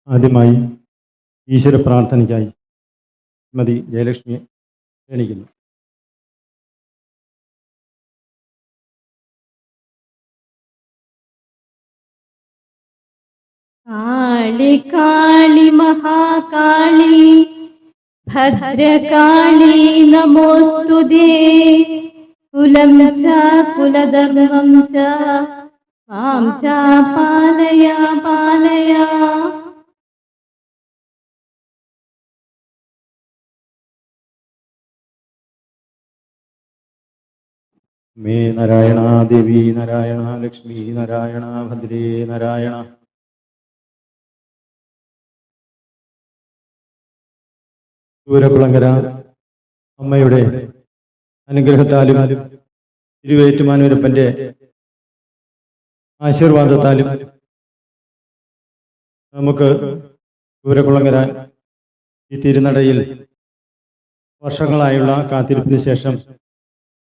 ആദ്യമായി ഈശ്വര പ്രാർത്ഥനയ്ക്കായി ശ്രീമതി ജയലക്ഷ്മിയെ ക്ഷണിക്കുന്നു. കാളി കാളി മഹാകാളി ഭദ്രകാളി നമോസ്തുതേ. കുലം ച കുലധർമ്മം ച മാം ച പാലയ പാലയ. മേ നാരായണ ദേവി നാരായണ ലക്ഷ്മി നാരായണ ഭദ്രേ നാരായണ. സൂരകുളങ്ങര അമ്മയുടെ അനുഗ്രഹത്താലും തിരുവേറ്റുമാനൂരപ്പൻ്റെ ആശീർവാദത്താലും നമുക്ക് സൂരകുളങ്ങര ഈ തിരുനടയിൽ വർഷങ്ങളായുള്ള കാത്തിരിപ്പിന് ശേഷം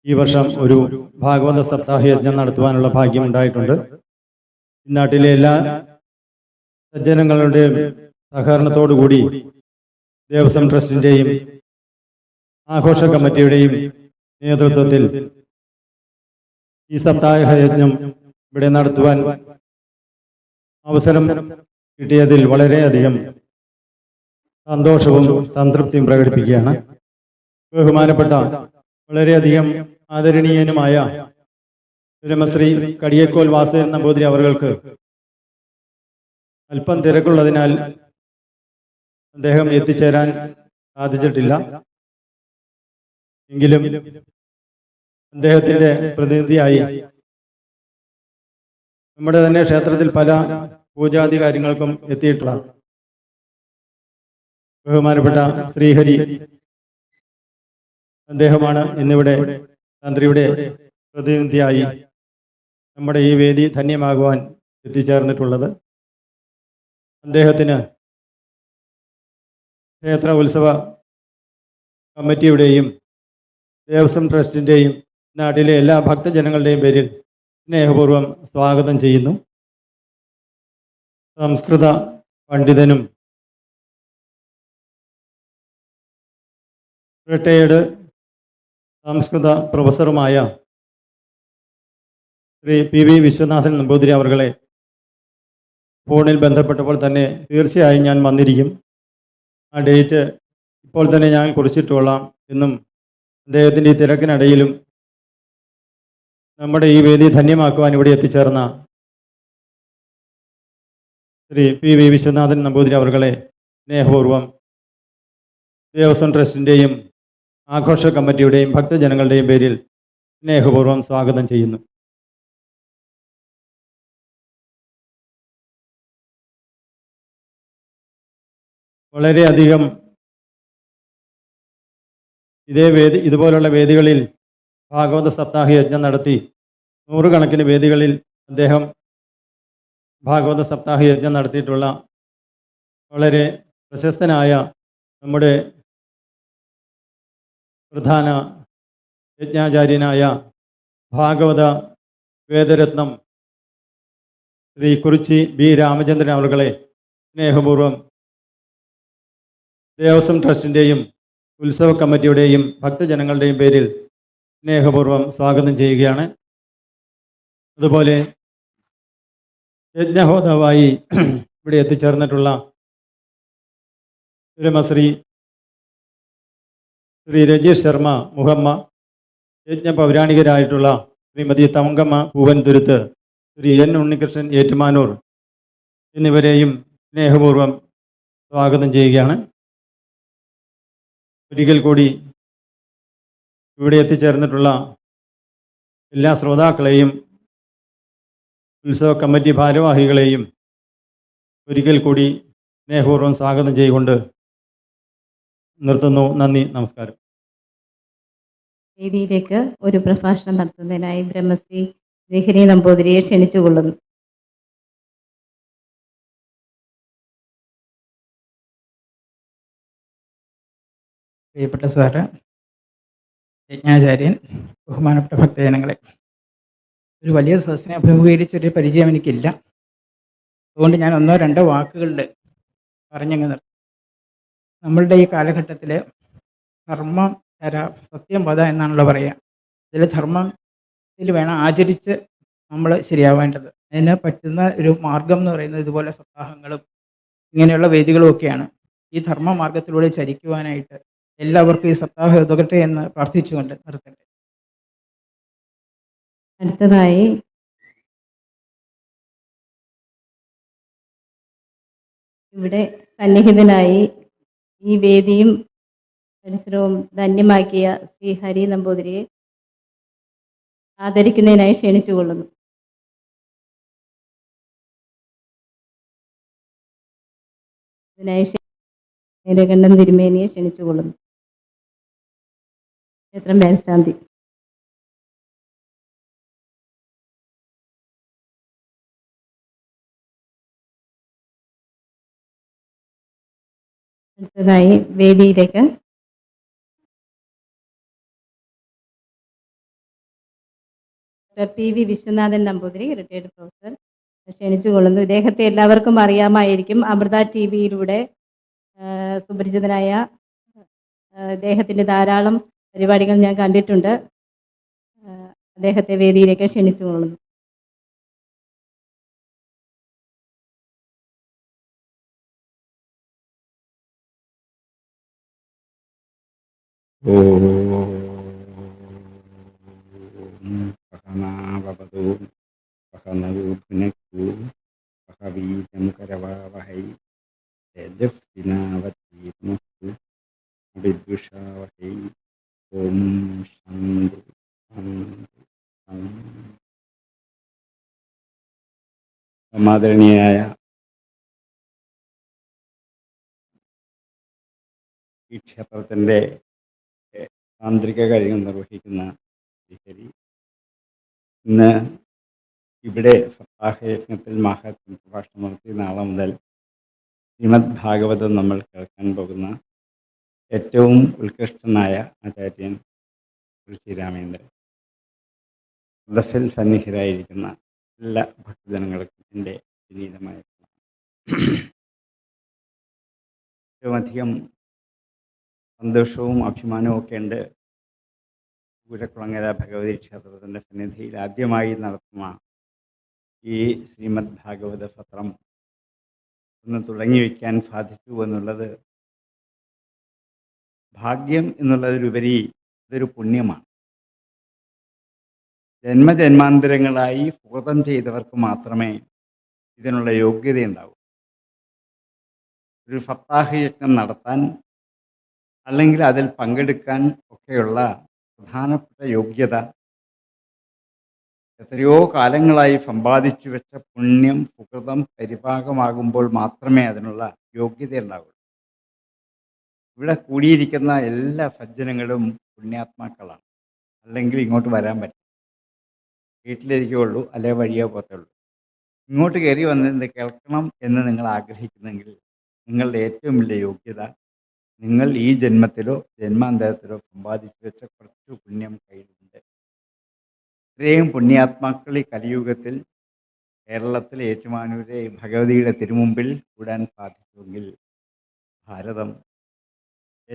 ഈ വർഷം ഒരു ഭാഗവത സപ്താഹ യജ്ഞം നടത്തുവാനുള്ള ഭാഗ്യം ഉണ്ടായിട്ടുണ്ട്. ഈ നാട്ടിലെ എല്ലാ സജ്ജനങ്ങളുടെയും സഹകരണത്തോടുകൂടി ദേവസ്വം ട്രസ്റ്റിൻ്റെയും ആഘോഷ കമ്മിറ്റിയുടെയും നേതൃത്വത്തിൽ ഈ സപ്താഹ യജ്ഞം ഇവിടെ നടത്തുവാൻ അവസരം കിട്ടിയതിൽ വളരെയധികം സന്തോഷവും സംതൃപ്തിയും പ്രകടിപ്പിക്കുകയാണ്. ബഹുമാനപ്പെട്ട വളരെയധികം ആദരണീയനുമായ ബ്രഹ്മശ്രീ കടിയേക്കോൽ വാസുദേവൻ നമ്പൂതിരി അവർക്ക് അല്പം തിരക്കുള്ളതിനാൽ അദ്ദേഹം എത്തിച്ചേരാൻ സാധിച്ചിട്ടില്ല. എങ്കിലും അദ്ദേഹത്തിൻ്റെ പ്രതിനിധിയായി നമ്മുടെ തന്നെ ക്ഷേത്രത്തിൽ പല പൂജാതി കാര്യങ്ങൾക്കും എത്തിയിട്ടുള്ള ബഹുമാനപ്പെട്ട ശ്രീഹരി അദ്ദേഹമാണ് ഇന്നിവിടെ തന്ത്രിയുടെ പ്രതിനിധിയായി നമ്മുടെ ഈ വേദി ധന്യമാകുവാൻ എത്തിച്ചേർന്നിട്ടുള്ളത്. അദ്ദേഹത്തിന് ക്ഷേത്ര ഉത്സവ കമ്മിറ്റിയുടെയും ദേവസ്വം ട്രസ്റ്റിൻ്റെയും നാട്ടിലെ എല്ലാ ഭക്തജനങ്ങളുടെയും പേരിൽ സ്നേഹപൂർവ്വം സ്വാഗതം ചെയ്യുന്നു. സംസ്കൃത പണ്ഡിതനും റിട്ടയേർഡ് സംസ്കൃത പ്രൊഫസറുമായ ശ്രീ പി വിശ്വനാഥൻ നമ്പൂതിരി അവർകളെ ഫോണിൽ ബന്ധപ്പെട്ടപ്പോൾ തന്നെ തീർച്ചയായും ഞാൻ വന്നിരിക്കും, ആ ഡേറ്റ് ഇപ്പോൾ തന്നെ ഞാൻ കുറിച്ചിട്ടുകൊള്ളാം എന്നും അദ്ദേഹത്തിൻ്റെ ഈ തിരക്കിനിടയിലും നമ്മുടെ ഈ വേദി ധന്യമാക്കുവാൻ ഇവിടെ എത്തിച്ചേർന്ന ശ്രീ പി വിശ്വനാഥൻ നമ്പൂതിരി അവർകളെ സ്നേഹപൂർവ്വം ദേവസ്വം ട്രസ്റ്റിൻ്റെയും ആഘോഷ കമ്മിറ്റിയുടെയും ഭക്തജനങ്ങളുടെയും പേരിൽ സ്നേഹപൂർവ്വം സ്വാഗതം ചെയ്യുന്നു. വളരെയധികം ഇതുപോലുള്ള വേദികളിൽ ഭാഗവത സപ്താഹ യജ്ഞം നടത്തി നൂറുകണക്കിന് വേദികളിൽ അദ്ദേഹം ഭാഗവത സപ്താഹ യജ്ഞം നടത്തിയിട്ടുള്ള വളരെ പ്രശസ്തനായ നമ്മുടെ പ്രധാന യജ്ഞാചാര്യനായ ഭാഗവത വേദരത്നം ശ്രീ കുറിച്ചി ബി രാമചന്ദ്രൻ അവരുകളെ സ്നേഹപൂർവ്വം ദേവസ്വം ട്രസ്റ്റിൻ്റെയും ഉത്സവ കമ്മിറ്റിയുടെയും ഭക്തജനങ്ങളുടെയും പേരിൽ സ്നേഹപൂർവ്വം സ്വാഗതം ചെയ്യുകയാണ്. അതുപോലെ യജ്ഞഹോതാവായി ഇവിടെ എത്തിച്ചേർന്നിട്ടുള്ള ബ്രഹ്മശ്രീ രജീഷ് ശർമ്മ മുഹമ്മ, യജ്ഞ പൗരാണികരായിട്ടുള്ള ശ്രീമതി തമങ്കമ്മ പൂവൻതുരുത്ത്, ശ്രീ എൻ ഉണ്ണികൃഷ്ണൻ ഏറ്റുമാനൂർ എന്നിവരെയും സ്നേഹപൂർവ്വം സ്വാഗതം ചെയ്യുകയാണ്. ഒരിക്കൽ കൂടി ഇവിടെ എത്തിച്ചേർന്നിട്ടുള്ള എല്ലാ ശ്രോതാക്കളെയും ഉത്സവ കമ്മിറ്റി ഭാരവാഹികളെയും ഒരിക്കൽ കൂടി സ്നേഹപൂർവ്വം സ്വാഗതം ചെയ്തുകൊണ്ട് നിർത്തുന്നു. നന്ദി, നമസ്കാരം. വേദിയിലേക്ക് ഒരു പ്രഭാഷണം നടത്തുന്നതിനായി ബ്രഹ്മശ്രീ ജയഹരി നമ്പൂതിരിയെ ക്ഷണിച്ചുകൊള്ളുന്നു. പ്രിയപ്പെട്ട സാറ്, യജ്ഞാചാര്യൻ, ബഹുമാനപ്പെട്ട ഭക്തജനങ്ങളെ, ഒരു വലിയ സദസ്സിനെ അഭിമുഖീകരിച്ചൊരു പരിചയം എനിക്കില്ല. അതുകൊണ്ട് ഞാൻ ഒന്നോ രണ്ടോ വാക്കുകളുടെ പറഞ്ഞങ്ങ് നിർത്തും. നമ്മളുടെ ഈ കാലഘട്ടത്തിൽ ധർമ്മം തര സത്യം വധ എന്നാണല്ലോ പറയുക. ഇതിൽ ധർമ്മത്തിൽ വേണം ആചരിച്ച് നമ്മൾ ശരിയാവേണ്ടത്. അതിന് പറ്റുന്ന ഒരു മാർഗം എന്ന് പറയുന്നത് ഇതുപോലെ സപ്താഹങ്ങളും ഇങ്ങനെയുള്ള വേദികളും ഒക്കെയാണ്. ഈ ധർമ്മ മാർഗത്തിലൂടെ ചരിക്കുവാനായിട്ട് എല്ലാവർക്കും ഈ സപ്താഹം ഉതകട്ടെ എന്ന് പ്രാർത്ഥിച്ചുകൊണ്ട് നിർത്തട്ടെ. അടുത്തതായി ഇവിടെ സന്നിഹിതനായി ഈ വേദിയും പരിസരവും ധന്യമാക്കിയ ശ്രീ ഹരി നമ്പൂതിരിയെ ആദരിക്കുന്നതിനായി ക്ഷണിച്ചുകൊള്ളുന്നു. ഇതിനായി നീലകണ്ഠൻ തിരുമേനിയെ ക്ഷണിച്ചുകൊള്ളുന്നു. ക്ഷേത്രം മേൽശാന്തി. അടുത്തതായി വേദിയിലേക്ക് P V Viswanathan Namboothiri, retired professor, ക്ഷണിച്ചുകൊള്ളുന്നു. ഇദ്ദേഹത്തെ എല്ലാവർക്കും അറിയാമായിരിക്കും. അമൃത ടി വിയിലൂടെ സുപരിചിതനായ അദ്ദേഹത്തിൻ്റെ ധാരാളം പരിപാടികൾ ഞാൻ കണ്ടിട്ടുണ്ട്. അദ്ദേഹത്തെ വേദിയിലേക്ക് ക്ഷണിച്ചുകൊള്ളുന്നു. സഹനാവവതു സഹനൗ ഭുനക്തു സഹ വീര്യം കരവാവഹൈ തേജസ്വിനാവതീതമസ്തു വിദ്വിഷാവഹൈ. ഓം ശാന്തി ശാന്തി ശാന്തി. സമാദരണീയായ ഈ ക്ഷേത്രത്തിൻ്റെ താന്ത്രിക കാര്യങ്ങൾ നിർവഹിക്കുന്ന ശ്രീഹരി ഇന്ന് ഇവിടെ സപ്താഹയജ്ഞത്തിൽ മാഹാത്മ്യ പ്രഭാഷണം നടത്തി നാളെ മുതൽ ശ്രീമദ് ഭാഗവതം നമ്മൾ കേൾക്കാൻ പോകുന്ന ഏറ്റവും ഉത്കൃഷ്ടനായ ആചാര്യൻ ശ്രീരാമേന്ദ്രൻ. സദസ്സിൽ സന്നിഹിതരായിരിക്കുന്ന എല്ലാ ഭക്തജനങ്ങൾക്കും എൻ്റെ വിനീതമായ ഏറ്റവുമധികം സന്തോഷവും അഭിമാനവും ഒക്കെ ഉണ്ട്. പൂരക്കുളങ്ങര ഭഗവതി ക്ഷേത്രത്തിൻ്റെ സന്നിധിയിൽ ആദ്യമായി നടത്തുന്ന ഈ ശ്രീമദ് ഭാഗവത സത്രം ഒന്ന് തുടങ്ങി വയ്ക്കാൻ സാധിച്ചു എന്നുള്ളത് ഭാഗ്യം എന്നുള്ളതിലുപരി ഇതൊരു പുണ്യമാണ്. ജന്മജന്മാന്തരങ്ങളായി പൂർത്തം ചെയ്തവർക്ക് മാത്രമേ ഇതിനുള്ള യോഗ്യതയുണ്ടാവൂ. ഒരു സപ്താഹയജ്ഞം നടത്താൻ അല്ലെങ്കിൽ അതിൽ പങ്കെടുക്കാൻ ഒക്കെയുള്ള പ്രധാനപ്പെട്ട യോഗ്യത എത്രയോ കാലങ്ങളായി സമ്പാദിച്ചു വെച്ച പുണ്യം സുകൃതം പരിപാകമാകുമ്പോൾ മാത്രമേ അതിനുള്ള യോഗ്യത ഉണ്ടാവുള്ളൂ. ഇവിടെ കൂടിയിരിക്കുന്ന എല്ലാ സജ്ജനങ്ങളും പുണ്യാത്മാക്കളാണ്. അല്ലെങ്കിൽ ഇങ്ങോട്ട് വരാൻ പറ്റും. വീട്ടിലിരിക്കുകയുള്ളൂ, അല്ലെ വഴിയോ പോത്തുള്ളൂ. ഇങ്ങോട്ട് കയറി വന്നത് കേൾക്കണം എന്ന് നിങ്ങൾ ആഗ്രഹിക്കുന്നെങ്കിൽ നിങ്ങളുടെ ഏറ്റവും വലിയ യോഗ്യത നിങ്ങൾ ഈ ജന്മത്തിലോ ജന്മാന്തരത്തിലോ സമ്പാദിച്ചു വെച്ച കുറച്ച് പുണ്യം കയ്യിലുണ്ട്. ഇത്രയും പുണ്യാത്മാക്കൾ ഈ കലിയുഗത്തിൽ കേരളത്തിലെ ഏറ്റുമാനൂരെ ഭഗവതിയുടെ തിരുമുമ്പിൽ കൂടാൻ സാധിച്ചുവെങ്കിൽ ഭാരതം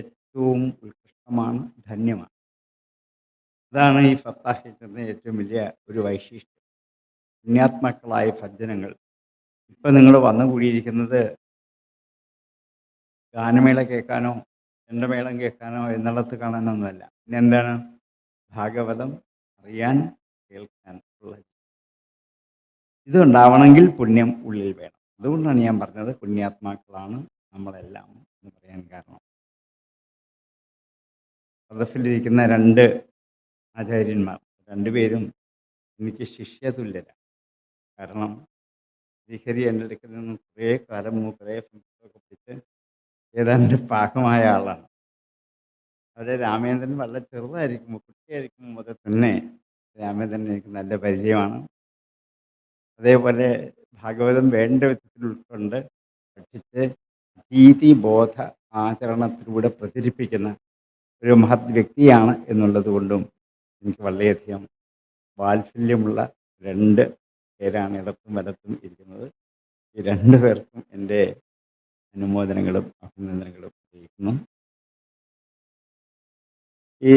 ഏറ്റവും ഉത്കൃഷ്ടമാണ്, ധന്യമാണ്. അതാണ് ഈ സപ്താഹയജ്ഞത്തിൻ്റെ ഏറ്റവും വലിയ ഒരു വൈശിഷ്ട്യം. പുണ്യാത്മാക്കളായ സജ്ജനങ്ങൾ. ഇപ്പം നിങ്ങൾ വന്നുകൂടിയിരിക്കുന്നത് ഗാനമേള കേൾക്കാനോ ചെണ്ടമേളം കേൾക്കാനോ എന്നുള്ളത് കാണാനൊന്നുമല്ല. പിന്നെ എന്താണ്? ഭാഗവതം അറിയാൻ, കേൾക്കാൻ ഉള്ള ഇതുണ്ടാവണമെങ്കിൽ പുണ്യം ഉള്ളിൽ വേണം. അതുകൊണ്ടാണ് ഞാൻ പറഞ്ഞത് പുണ്യാത്മാക്കളാണ് നമ്മളെല്ലാം എന്ന് പറയാൻ കാരണം. സദസ്സിലിരിക്കുന്ന രണ്ട് ആചാര്യന്മാർ, രണ്ടുപേരും എനിക്ക് ശിഷ്യതുല്യരാണ്. കാരണം ശ്രീഹരി എൻ്റെ അടുക്കൽ നിന്നും കുറേ കാലം കുറേ സംസ്കൃതമൊക്കെ പഠിച്ച് ഏതാണ്ട് പാകമായ ആളാണ്. അവിടെ രാമേന്ദ്രൻ വളരെ ചെറുതായിരിക്കുമ്പോൾ, കുട്ടിയായിരിക്കുമ്പോൾ മുതൽ തന്നെ രാമേന്ദ്രൻ എനിക്ക് നല്ല പരിചയമാണ്. അതേപോലെ ഭാഗവതം വേണ്ട വിധത്തിൽ ഉൾക്കൊണ്ട് പഠിച്ച് ഭീതിബോധ ആചരണത്തിലൂടെ പ്രചരിപ്പിക്കുന്ന ഒരു മഹത് വ്യക്തിയാണ് എന്നുള്ളത് കൊണ്ടും എനിക്ക് വളരെയധികം വാത്സല്യമുള്ള രണ്ട് പേരാണ് ഇടത്തും വലത്തും ഇരിക്കുന്നത്. ഈ രണ്ടു പേർക്കും എൻ്റെ അനുമോദനങ്ങളും അഭിനന്ദനങ്ങളും അറിയിക്കുന്നു. ഈ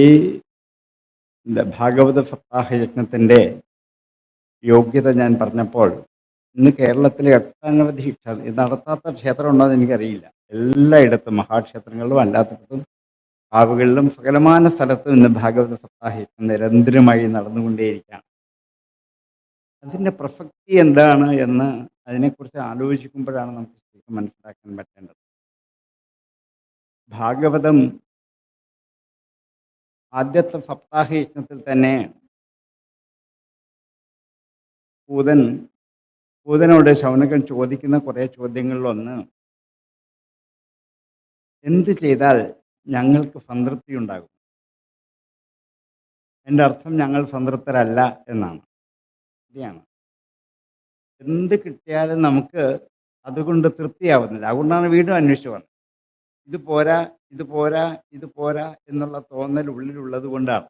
ഭാഗവത സപ്താഹ യജ്ഞത്തിൻ്റെ യോഗ്യത ഞാൻ പറഞ്ഞപ്പോൾ ഇന്ന് കേരളത്തിലെ ഒട്ടനവധി നടത്താത്ത ക്ഷേത്രം ഉണ്ടോ എന്ന് എനിക്കറിയില്ല. എല്ലായിടത്തും മഹാക്ഷേത്രങ്ങളിലും അല്ലാത്തടത്തും കാവുകളിലും സകലമാന സ്ഥലത്തും ഇന്ന് ഭാഗവത സപ്താഹ യജ്ഞം നിരന്തരമായി നടന്നുകൊണ്ടേയിരിക്കുകയാണ്. അതിൻ്റെ പ്രസക്തി എന്താണ് എന്ന് അതിനെക്കുറിച്ച് ആലോചിക്കുമ്പോഴാണ് നമുക്ക് ശരിക്കും മനസ്സിലാക്കാൻ പറ്റേണ്ടത്. ഭാഗവതം ആദ്യത്തെ സപ്താഹ യജ്ഞത്തിൽ തന്നെ പൂതനോട് ശൗനകൻ ചോദിക്കുന്ന കുറേ ചോദ്യങ്ങളിലൊന്ന്, എന്ത് ചെയ്താൽ ഞങ്ങൾക്ക് സംതൃപ്തി ഉണ്ടാകും? എൻ്റെ അർത്ഥം ഞങ്ങൾ സംതൃപ്തരല്ല എന്നാണ്. ശരിയാണ്. എന്ത് കിട്ടിയാലും നമുക്ക് അതുകൊണ്ട് തൃപ്തിയാവുന്നില്ല. അതുകൊണ്ടാണ് വീണ്ടും അന്വേഷിച്ച് വന്നത്. ഇത് പോരാ, ഇത് പോരാ, ഇത് പോരാ എന്നുള്ള തോന്നൽ ഉള്ളിലുള്ളത് കൊണ്ടാണ്.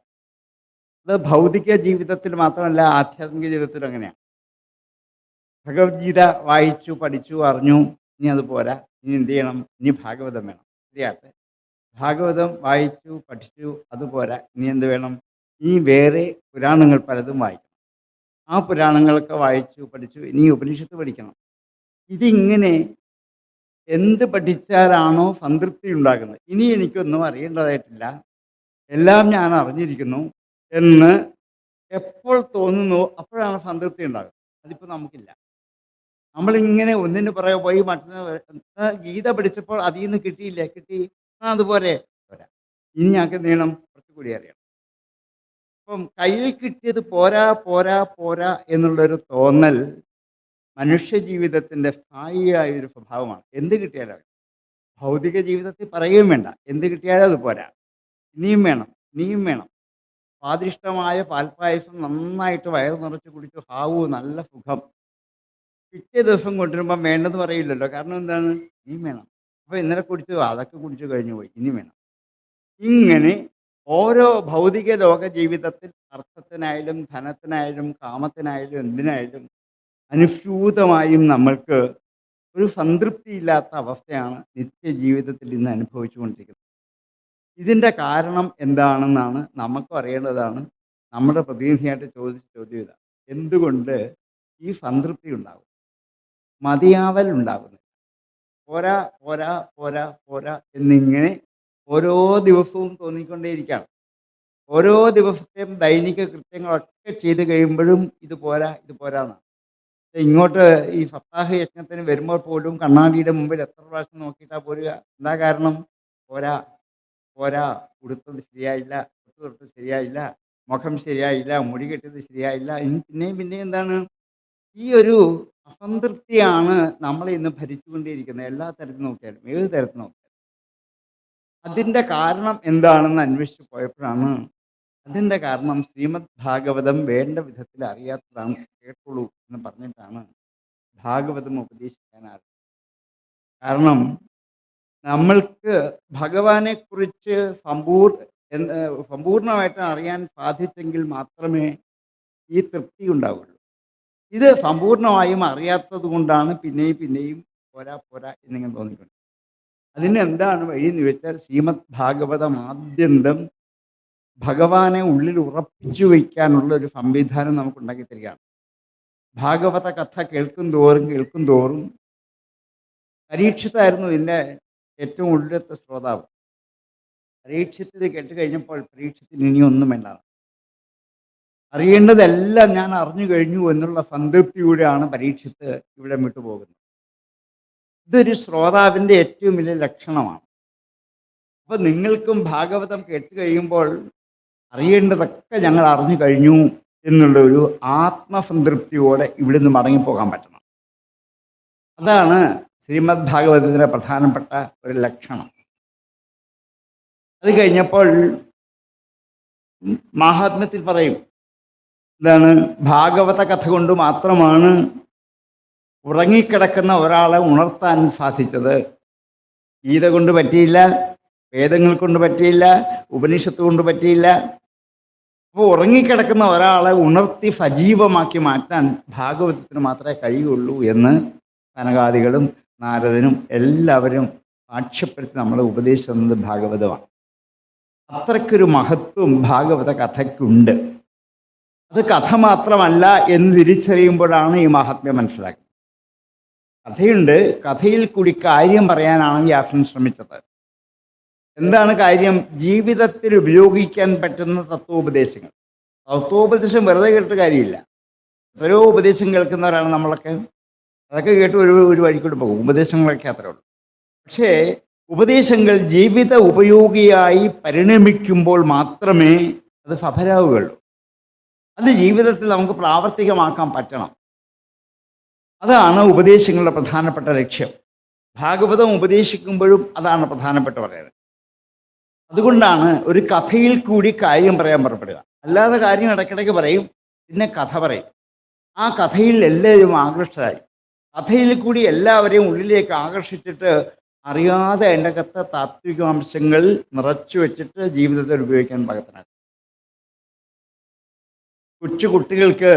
അത് ഭൗതിക ജീവിതത്തിൽ മാത്രമല്ല, ആധ്യാത്മിക ജീവിതത്തിലും അങ്ങനെയാണ്. ഭഗവത്ഗീത വായിച്ചു, പഠിച്ചു, അറിഞ്ഞു, ഇനി അത് പോരാ, ഇനി എന്ത് ചെയ്യണം? ഇനി ഭാഗവതം വേണം. ശരിയാട്ടെ. ഭാഗവതം വായിച്ചു, പഠിച്ചു, അതുപോരാ, ഇനി എന്ത് വേണം? ഇനി വേറെ പുരാണങ്ങൾ പലതും വായിക്കണം. ആ പുരാണങ്ങളൊക്കെ വായിച്ചു, പഠിച്ചു, ഇനി ഉപനിഷത്ത് പഠിക്കണം. ഇതിങ്ങനെ എന്ത് പഠിച്ചാലാണോ സംതൃപ്തി ഉണ്ടാകുന്നത്, ഇനി എനിക്കൊന്നും അറിയേണ്ടതായിട്ടില്ല, എല്ലാം ഞാൻ അറിഞ്ഞിരിക്കുന്നു എന്ന് എപ്പോൾ തോന്നുന്നു അപ്പോഴാണ് സംതൃപ്തി ഉണ്ടാകുന്നത്. അതിപ്പോൾ നമുക്കില്ല. നമ്മളിങ്ങനെ ഒന്നിന് പുറകെ പോയി മറ്റൊന്ന് ഗീത പഠിച്ചപ്പോൾ അതിൽ നിന്ന് കിട്ടിയില്ല, കിട്ടി, അതുപോലെ പോരാ, ഇനി ഞങ്ങൾക്ക് നീളം കുറച്ചുകൂടി അറിയണം. അപ്പം കയ്യിൽ കിട്ടിയത് പോരാ പോരാ പോരാ എന്നുള്ളൊരു തോന്നൽ മനുഷ്യ ജീവിതത്തിൻ്റെ സ്ഥായിയായൊരു സ്വഭാവമാണ്. എന്ത് കിട്ടിയാലും ഭൗതിക ജീവിതത്തിൽ പറയുകയും വേണ്ട, എന്ത് കിട്ടിയാലും അത് പോരാ, ഇനിയും വേണം, ഇനിയും വേണം. സ്വാദിഷ്ടമായ പാൽപ്പായസം നന്നായിട്ട് വയറ് നിറച്ച് കുടിച്ചു, ഹാവൂ നല്ല സുഖം. പിറ്റേ ദിവസം കൊണ്ടുവരുമ്പം വേണ്ടെന്ന് പറയില്ലല്ലോ. കാരണം എന്താണ്? ഇനിയും വേണം. അപ്പോൾ ഇന്നലെ കുടിച്ചു, അതൊക്കെ കുടിച്ചു കഴിഞ്ഞു പോയി, ഇനി വേണം. ഇങ്ങനെ ഓരോ ഭൗതിക ലോക ജീവിതത്തിൽ അർത്ഥത്തിനായാലും ധനത്തിനായാലും കാമത്തിനായാലും എന്തിനായാലും അനുസ്യൂതമായും നമ്മൾക്ക് ഒരു സംതൃപ്തിയില്ലാത്ത അവസ്ഥയാണ് നിത്യജീവിതത്തിൽ ഇന്ന് അനുഭവിച്ചുകൊണ്ടിരിക്കുന്നത്. ഇതിൻ്റെ കാരണം എന്താണെന്നാണ് നമുക്കും അറിയേണ്ടതാണ്. നമ്മുടെ പ്രതിനിധിയായിട്ട് ചോദിച്ച ചോദ്യം ഇതാണ്: എന്തുകൊണ്ട് ഈ സംതൃപ്തി ഉണ്ടാകും, മതിയാവൽ ഉണ്ടാകുന്നു? പോരാ പോരാ പോരാ പോരാ എന്നിങ്ങനെ ഓരോ ദിവസവും തോന്നിക്കൊണ്ടേയിരിക്കുകയാണ്. ഓരോ ദിവസത്തെയും ദൈനിക കൃത്യങ്ങളൊക്കെ ചെയ്ത് കഴിയുമ്പോഴും ഇത് പോരാ, ഇത് പോരാന്നാണ്. ഇങ്ങോട്ട് ഈ സപ്താഹ യജ്ഞത്തിന് വരുമ്പോൾ പോലും കണ്ണാടിയുടെ മുമ്പിൽ എത്ര പ്രാവശ്യം നോക്കിയിട്ടാ പോരുക? എന്താ കാരണം? പോരാ പോരാ, ഉടുത്തത് ശരിയായില്ല, തൊട്ടത് ശരിയായില്ല, മുഖം ശരിയായില്ല, മുടി കെട്ടിയത് ശരിയായില്ല. ഇനി പിന്നെയും എന്താണ്? ഈ ഒരു അസംതൃപ്തിയാണ് നമ്മളെ ഇന്ന് ഭരിച്ചുകൊണ്ടേയിരിക്കുന്നത്. എല്ലാ തരത്തിൽ നോക്കിയാലും, ഏത് തരത്തിൽ നോക്കിയാലും. അതിൻ്റെ കാരണം എന്താണെന്ന് അന്വേഷിച്ച് പോയപ്പോഴാണ് അതിൻ്റെ കാരണം ശ്രീമദ് ഭാഗവതം വേണ്ട വിധത്തിൽ അറിയാത്തതാണ്, കേട്ടോളൂ എന്ന് പറഞ്ഞിട്ടാണ് ഭാഗവതം ഉപദേശിക്കാൻ ആരംഭിച്ചത്. കാരണം നമ്മൾക്ക് ഭഗവാനെക്കുറിച്ച് സമ്പൂർണമായിട്ട് അറിയാൻ സാധിച്ചെങ്കിൽ മാത്രമേ ഈ തൃപ്തി ഉണ്ടാവുള്ളൂ. ഇത് സമ്പൂർണമായും അറിയാത്തത് കൊണ്ടാണ് പിന്നെയും പോരാ പോരാ എന്നിങ്ങനെ തോന്നിക്കൊണ്ട്. അതിന് എന്താണ് വഴി എന്ന് വെച്ചാൽ, ശ്രീമദ് ഭാഗവതം ആദ്യന്തം ഭഗവാനെ ഉള്ളിൽ ഉറപ്പിച്ചു വയ്ക്കാനുള്ള ഒരു സംവിധാനം നമുക്ക് ഉണ്ടാക്കി തരികയാണ്. ഭാഗവത കഥ കേൾക്കും തോറും പരീക്ഷിത്തായിരുന്നു ഇതിൻ്റെ ഏറ്റവും ഉള്ളിലത്തെ ശ്രോതാവ്. പരീക്ഷത്തിൽ കേട്ട് കഴിഞ്ഞപ്പോൾ പരീക്ഷത്തിൽ ഇനിയൊന്നും വേണ്ട, അറിയേണ്ടതെല്ലാം ഞാൻ അറിഞ്ഞു കഴിഞ്ഞു എന്നുള്ള സംതൃപ്തിയോടെയാണ് പരീക്ഷിത്ത് ഇവിടെ വിട്ടുപോകുന്നത്. ഇതൊരു ശ്രോതാവിൻ്റെ ഏറ്റവും വലിയ ലക്ഷണമാണ്. അപ്പോൾ നിങ്ങൾക്കും ഭാഗവതം കേട്ട് കഴിയുമ്പോൾ അറിയേണ്ടതൊക്കെ ഞങ്ങൾ അറിഞ്ഞു കഴിഞ്ഞു എന്നുള്ള ഒരു ആത്മസംതൃപ്തിയോടെ ഇവിടുന്ന് മടങ്ങിപ്പോകാൻ പറ്റണം. അതാണ് ശ്രീമദ് ഭാഗവതത്തിൻ്റെ പ്രധാനപ്പെട്ട ഒരു ലക്ഷണം. അത് കഴിഞ്ഞപ്പോൾ മാഹാത്മ്യത്തിൽ പറയും, എന്താണ്? ഭാഗവത കഥ കൊണ്ട് മാത്രമാണ് ഉറങ്ങിക്കിടക്കുന്ന ഒരാളെ ഉണർത്താൻ സാധിച്ചത്. ഗീത കൊണ്ട് പറ്റിയില്ല, വേദങ്ങൾ കൊണ്ട് പറ്റിയില്ല, ഉപനിഷത്ത് കൊണ്ട് പറ്റിയില്ല. അപ്പോൾ ഉറങ്ങിക്കിടക്കുന്ന ഒരാളെ ഉണർത്തി സജീവമാക്കി മാറ്റാൻ ഭാഗവതത്തിന് മാത്രമേ കഴിയുള്ളൂ എന്ന് സനകാദികളും നാരദനും എല്ലാവരും സാക്ഷ്യപ്പെടുത്തി നമ്മളെ ഉപദേശിച്ചത് ഭാഗവതമാണ്. അത്രയ്ക്കൊരു മഹത്വം ഭാഗവത കഥയ്ക്കുണ്ട്. അത് കഥ മാത്രമല്ല എന്ന് തിരിച്ചറിയുമ്പോഴാണ് ഈ മഹാത്മ്യം മനസ്സിലാക്കുന്നത്. കഥയുണ്ട്, കഥയിൽ കൂടി കാര്യം പറയാനാണ് വ്യാസൻ ശ്രമിച്ചത്. എന്താണ് കാര്യം? ജീവിതത്തിൽ ഉപയോഗിക്കാൻ പറ്റുന്ന തത്വോപദേശങ്ങൾ. തത്വോപദേശം വെറുതെ കേട്ടിട്ട് കാര്യമില്ല. എത്രയോ ഉപദേശം കേൾക്കുന്നവരാണ് നമ്മളൊക്കെ. അതൊക്കെ കേട്ട് ഒരു വഴിക്കൂടെ പോകും. ഉപദേശങ്ങളൊക്കെ അത്രേ ഉള്ളൂ. പക്ഷേ ഉപദേശങ്ങൾ ജീവിത ഉപയോഗിയായി പരിണമിക്കുമ്പോൾ മാത്രമേ അത് സഫലമാവുകയുള്ളൂ. അത് ജീവിതത്തിൽ നമുക്ക് പ്രാവർത്തികമാക്കാൻ പറ്റണം. അതാണ് ഉപദേശങ്ങളുടെ പ്രധാനപ്പെട്ട ലക്ഷ്യം. ഭാഗവതം ഉപദേശിക്കുമ്പോഴും അതാണ് പ്രധാനപ്പെട്ട പറയുന്നത്. അതുകൊണ്ടാണ് ഒരു കഥയിൽ കൂടി കാര്യം പറയാൻ പുറപ്പെടുക. അല്ലാതെ കാര്യം ഇടയ്ക്കിടയ്ക്ക് പറയും, പിന്നെ കഥ പറയും. ആ കഥയിൽ എല്ലാവരും ആകൃഷ്ടരായി. കഥയിൽ കൂടി എല്ലാവരെയും ഉള്ളിലേക്ക് ആകർഷിച്ചിട്ട് അറിയാതെ അതിൻ്റെ അകത്ത് താത്വികാംശങ്ങൾ നിറച്ചു വെച്ചിട്ട് ജീവിതത്തിൽ ഉപയോഗിക്കാൻ പാകത്തിനാണ്. കൊച്ചു കുട്ടികൾക്ക്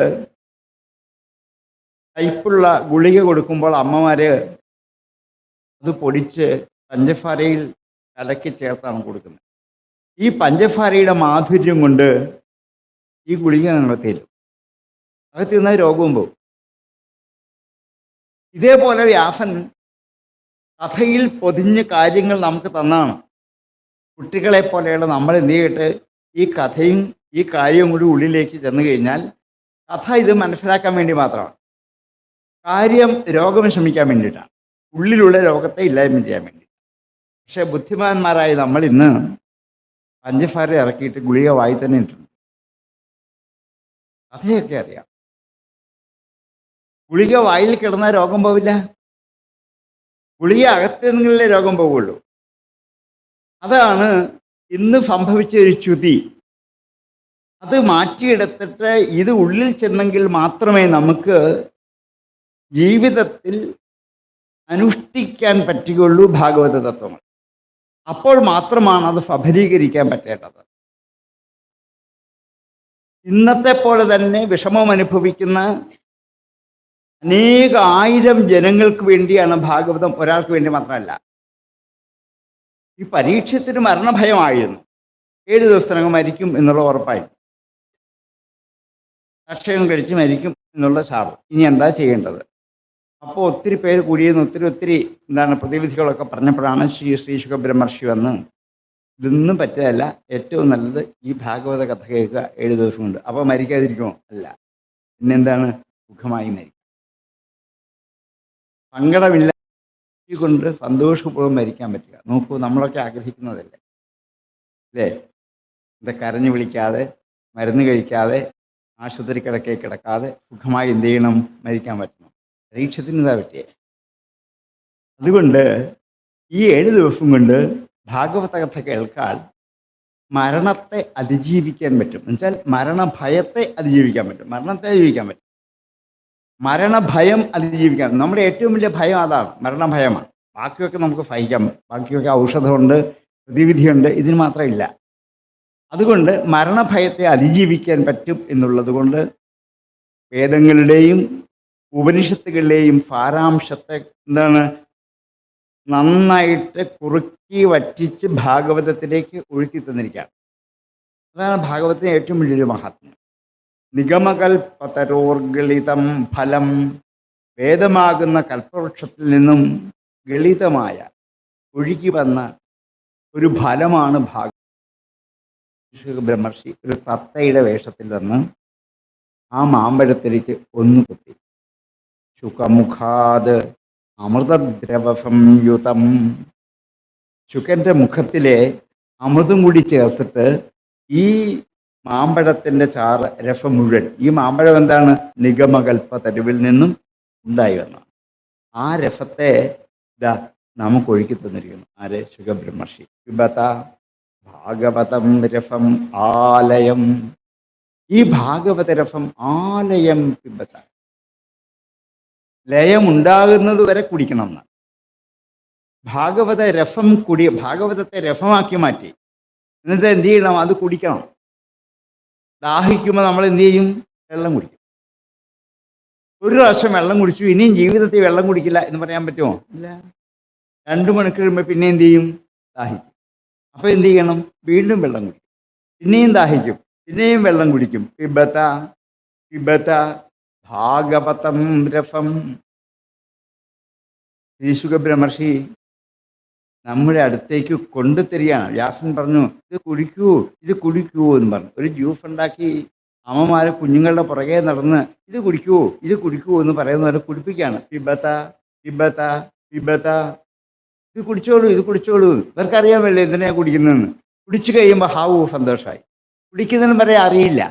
കയ്പുള്ള ഗുളിക കൊടുക്കുമ്പോൾ അമ്മമാർ അത് പൊടിച്ച് പഞ്ചസാരയിൽ കലക്കി ചേർത്താണ് കൊടുക്കുന്നത്. ഈ പഞ്ചസാരയുടെ മാധുര്യം കൊണ്ട് ഈ ഗുളിക അകത്തിരും. അകത്തിരുന്ന രോഗവും പോകും. ഇതേപോലെ വ്യാസൻ കഥയിൽ പൊതിഞ്ഞ് കാര്യങ്ങൾ നമുക്ക് തന്നാണ്. കുട്ടികളെ പോലെയുള്ള നമ്മൾ എന്ത് ചെയ്തിട്ട് ഈ കഥയും ഈ കാര്യവും കൂടി ഉള്ളിലേക്ക് ചെന്ന് കഴിഞ്ഞാൽ, കഥ ഇത് മനസ്സിലാക്കാൻ വേണ്ടി മാത്രമാണ്. കാര്യം രോഗം ശമിക്കാൻ വേണ്ടിയിട്ടാണ്, ഉള്ളിലുള്ള രോഗത്തെ ഇല്ലായ്മ ചെയ്യാൻ വേണ്ടി. പക്ഷെ ബുദ്ധിമാന്മാരായി നമ്മൾ ഇന്ന് പഞ്ചസാര ഇറക്കിയിട്ട് ഗുളിക വായി തന്നെ ഇട്ടിട്ടുണ്ട്. കഥയൊക്കെ അറിയാം. ഗുളിക വായിൽ കിടന്നാൽ രോഗം പോവില്ല. ഗുളിക അകത്തുനിന്നല്ലേ രോഗം പോവുള്ളൂ. അതാണ് ഇന്ന് സംഭവിച്ച ഒരു ച്യുതി. അത് മാറ്റിയെടുത്തിട്ട് ഇത് ഉള്ളിൽ ചെന്നെങ്കിൽ മാത്രമേ നമുക്ക് ജീവിതത്തിൽ അനുഷ്ഠിക്കാൻ പറ്റുകയുള്ളൂ ഭാഗവത തത്വങ്ങൾ. അപ്പോൾ മാത്രമാണ് അത് സഫലീകരിക്കാൻ പറ്റേണ്ടത്. ഇന്നത്തെ പോലെ തന്നെ വിഷമം അനുഭവിക്കുന്ന അനേക ആയിരം ജനങ്ങൾക്ക് വേണ്ടിയാണ് ഭാഗവതം. ഒരാൾക്ക് വേണ്ടി മാത്രമല്ല. ഈ പരീക്ഷത്തിന് മരണഭയമായിരുന്നു. 7 ദിവസത്തിനകം മരിക്കും എന്നുള്ള ഉറപ്പായി. അക്ഷയം കഴിച്ച് മരിക്കും എന്നുള്ള ശാപം. ഇനി എന്താ ചെയ്യേണ്ടത്? അപ്പോൾ ഒത്തിരി പേര് കൂടിയെന്ന് ഒത്തിരി പ്രതിവിധികളൊക്കെ പറഞ്ഞപ്പോഴാണ് ശ്രീ ശുഖബ്രഹ്മർഷി വന്ന് ഇതൊന്നും പറ്റിയതല്ല, ഏറ്റവും നല്ലത് ഈ ഭാഗവത കഥ കേൾക്കുക 7 ദിവസം കൊണ്ട്. അപ്പോൾ മരിക്കാതിരിക്കുമോ? അല്ല, പിന്നെന്താണ്? സുഖമായി മരിക്കും. സങ്കടമില്ല കൊണ്ട് സന്തോഷപൂർവ്വം മരിക്കാൻ പറ്റുക. നോക്കൂ, നമ്മളൊക്കെ ആഗ്രഹിക്കുന്നതല്ലേ അല്ലേ? എന്താ കരഞ്ഞു വിളിക്കാതെ, മരുന്ന് കഴിക്കാതെ, ആശുപത്രി കിടക്കാതെ സുഖമായി എന്ത് ചെയ്യണം? മരിക്കാൻ പറ്റണം. പരീക്ഷത്തിന് ഇതാ പറ്റിയേ. അതുകൊണ്ട് ഈ 7 ദിവസം കൊണ്ട് ഭാഗവത കഥ കേൾക്കാൻ മരണത്തെ അതിജീവിക്കാൻ പറ്റും. എന്നുവെച്ചാൽ മരണഭയത്തെ അതിജീവിക്കാൻ പറ്റും. മരണത്തെ അതിജീവിക്കാൻ പറ്റും. മരണഭയം അതിജീവിക്കാൻ. നമ്മുടെ ഏറ്റവും വലിയ ഭയം അതാണ്, മരണഭയമാണ്. ബാക്കിയൊക്കെ നമുക്ക് സഹിക്കാം. ബാക്കിയൊക്കെ ഔഷധമുണ്ട്, പ്രതിവിധിയുണ്ട്. ഇതിന് മാത്രമില്ല. അതുകൊണ്ട് മരണഭയത്തെ അതിജീവിക്കാൻ പറ്റും എന്നുള്ളത് കൊണ്ട് വേദങ്ങളുടെയും ഉപനിഷത്തുകളുടെയും സാരാംശത്തെ നന്നായിട്ട് കുറുക്കി വറ്റിച്ച് ഭാഗവതത്തിലേക്ക് ഒഴുക്കി തന്നിരിക്കുകയാണ്. അതാണ് ഭാഗവതത്തിന് ഏറ്റവും വലിയൊരു മഹാത്മ്യം. നിഗമകൽപതരോർഗളിതം ഫലം. വേദമാകുന്ന കൽപ്പവൃക്ഷത്തിൽ നിന്നും ഗളിതമായ ഒഴുകി വന്ന ഒരു ഫലമാണ് ഭാഗവതം. ബ്രഹ്മർഷി ഒരു തത്തയുടെ വേഷത്തിൽ വന്ന് ആ മാമ്പഴത്തിലേക്ക് ഒന്ന് കുത്തി. ശുഖമുഖാത് അമൃതദ്രവ സംയുതം. ശുഖന്റെ മുഖത്തിലെ അമൃതം കൂടി ചേർത്തിട്ട് ഈ മാമ്പഴത്തിൻ്റെ ചാറ് രസം മുഴുവൻ. ഈ മാമ്പഴം എന്താണ്? നിഗമകൽപ്പ തരുവിൽ നിന്നും ഉണ്ടായി വന്നു. ആ രസത്തെ ഇതാ നമുക്ക് ഒഴുക്കി തന്നിരിക്കുന്നു. ആര്? ശുഖബ്രഹ്മർഷി. പിബത ഭാഗവതം രസം ആലയം. ഈ ഭാഗവത രസം ആലയം പിബത. ലയമുണ്ടാകുന്നത് വരെ കുടിക്കണം എന്ന്. ഭാഗവത രസം ഭാഗവതത്തെ രസമാക്കി മാറ്റി. എന്നിട്ട് എന്ത് ചെയ്യണം? അത് കുടിക്കണം. ദാഹിക്കുമ്പോൾ നമ്മൾ എന്ത് ചെയ്യും? വെള്ളം കുടിക്കും. ഒരു പ്രാവശ്യം വെള്ളം കുടിച്ചു, ഇനിയും ജീവിതത്തിൽ വെള്ളം കുടിക്കില്ല എന്ന് പറയാൻ പറ്റുമോ? ഇല്ല. 2 മണിക്കൂർ കഴിയുമ്പോൾ പിന്നെ എന്ത് ചെയ്യും? ദാഹിക്കും. അപ്പോൾ എന്ത് ചെയ്യണം? വീണ്ടും വെള്ളം കുടിക്കും. പിന്നെയും ദാഹിക്കും, പിന്നെയും വെള്ളം കുടിക്കും. പിബത പിബത ഭാഗവതം രസം. ശ്രീശുക ബ്രഹ്മർഷി നമ്മുടെ അടുത്തേക്ക് കൊണ്ടുതരികയാണ്. വ്യാസൻ പറഞ്ഞു, ഇത് കുടിക്കൂ, ഇത് കുടിക്കൂ എന്ന് പറഞ്ഞു. ഒരു ജ്യൂസ് ഉണ്ടാക്കി അമ്മമാർ കുഞ്ഞുങ്ങളുടെ പുറകെ നടന്ന് ഇത് കുടിക്കൂ, ഇത് കുടിക്കൂ എന്ന് പറയുന്നവരെ കുടിപ്പിക്കുകയാണ്. പിബത പിബത പിബത, ഇത് കുടിച്ചോളൂ, ഇത് കുടിച്ചോളൂ. ഇവർക്കറിയാൻ വേണ്ടി എന്തിനാണ് കുടിക്കുന്നതെന്ന്. കുടിച്ചു കഴിയുമ്പോൾ ഹാവൂ സന്തോഷമായി. കുടിക്കുന്നതിന് വരെ അറിയില്ല.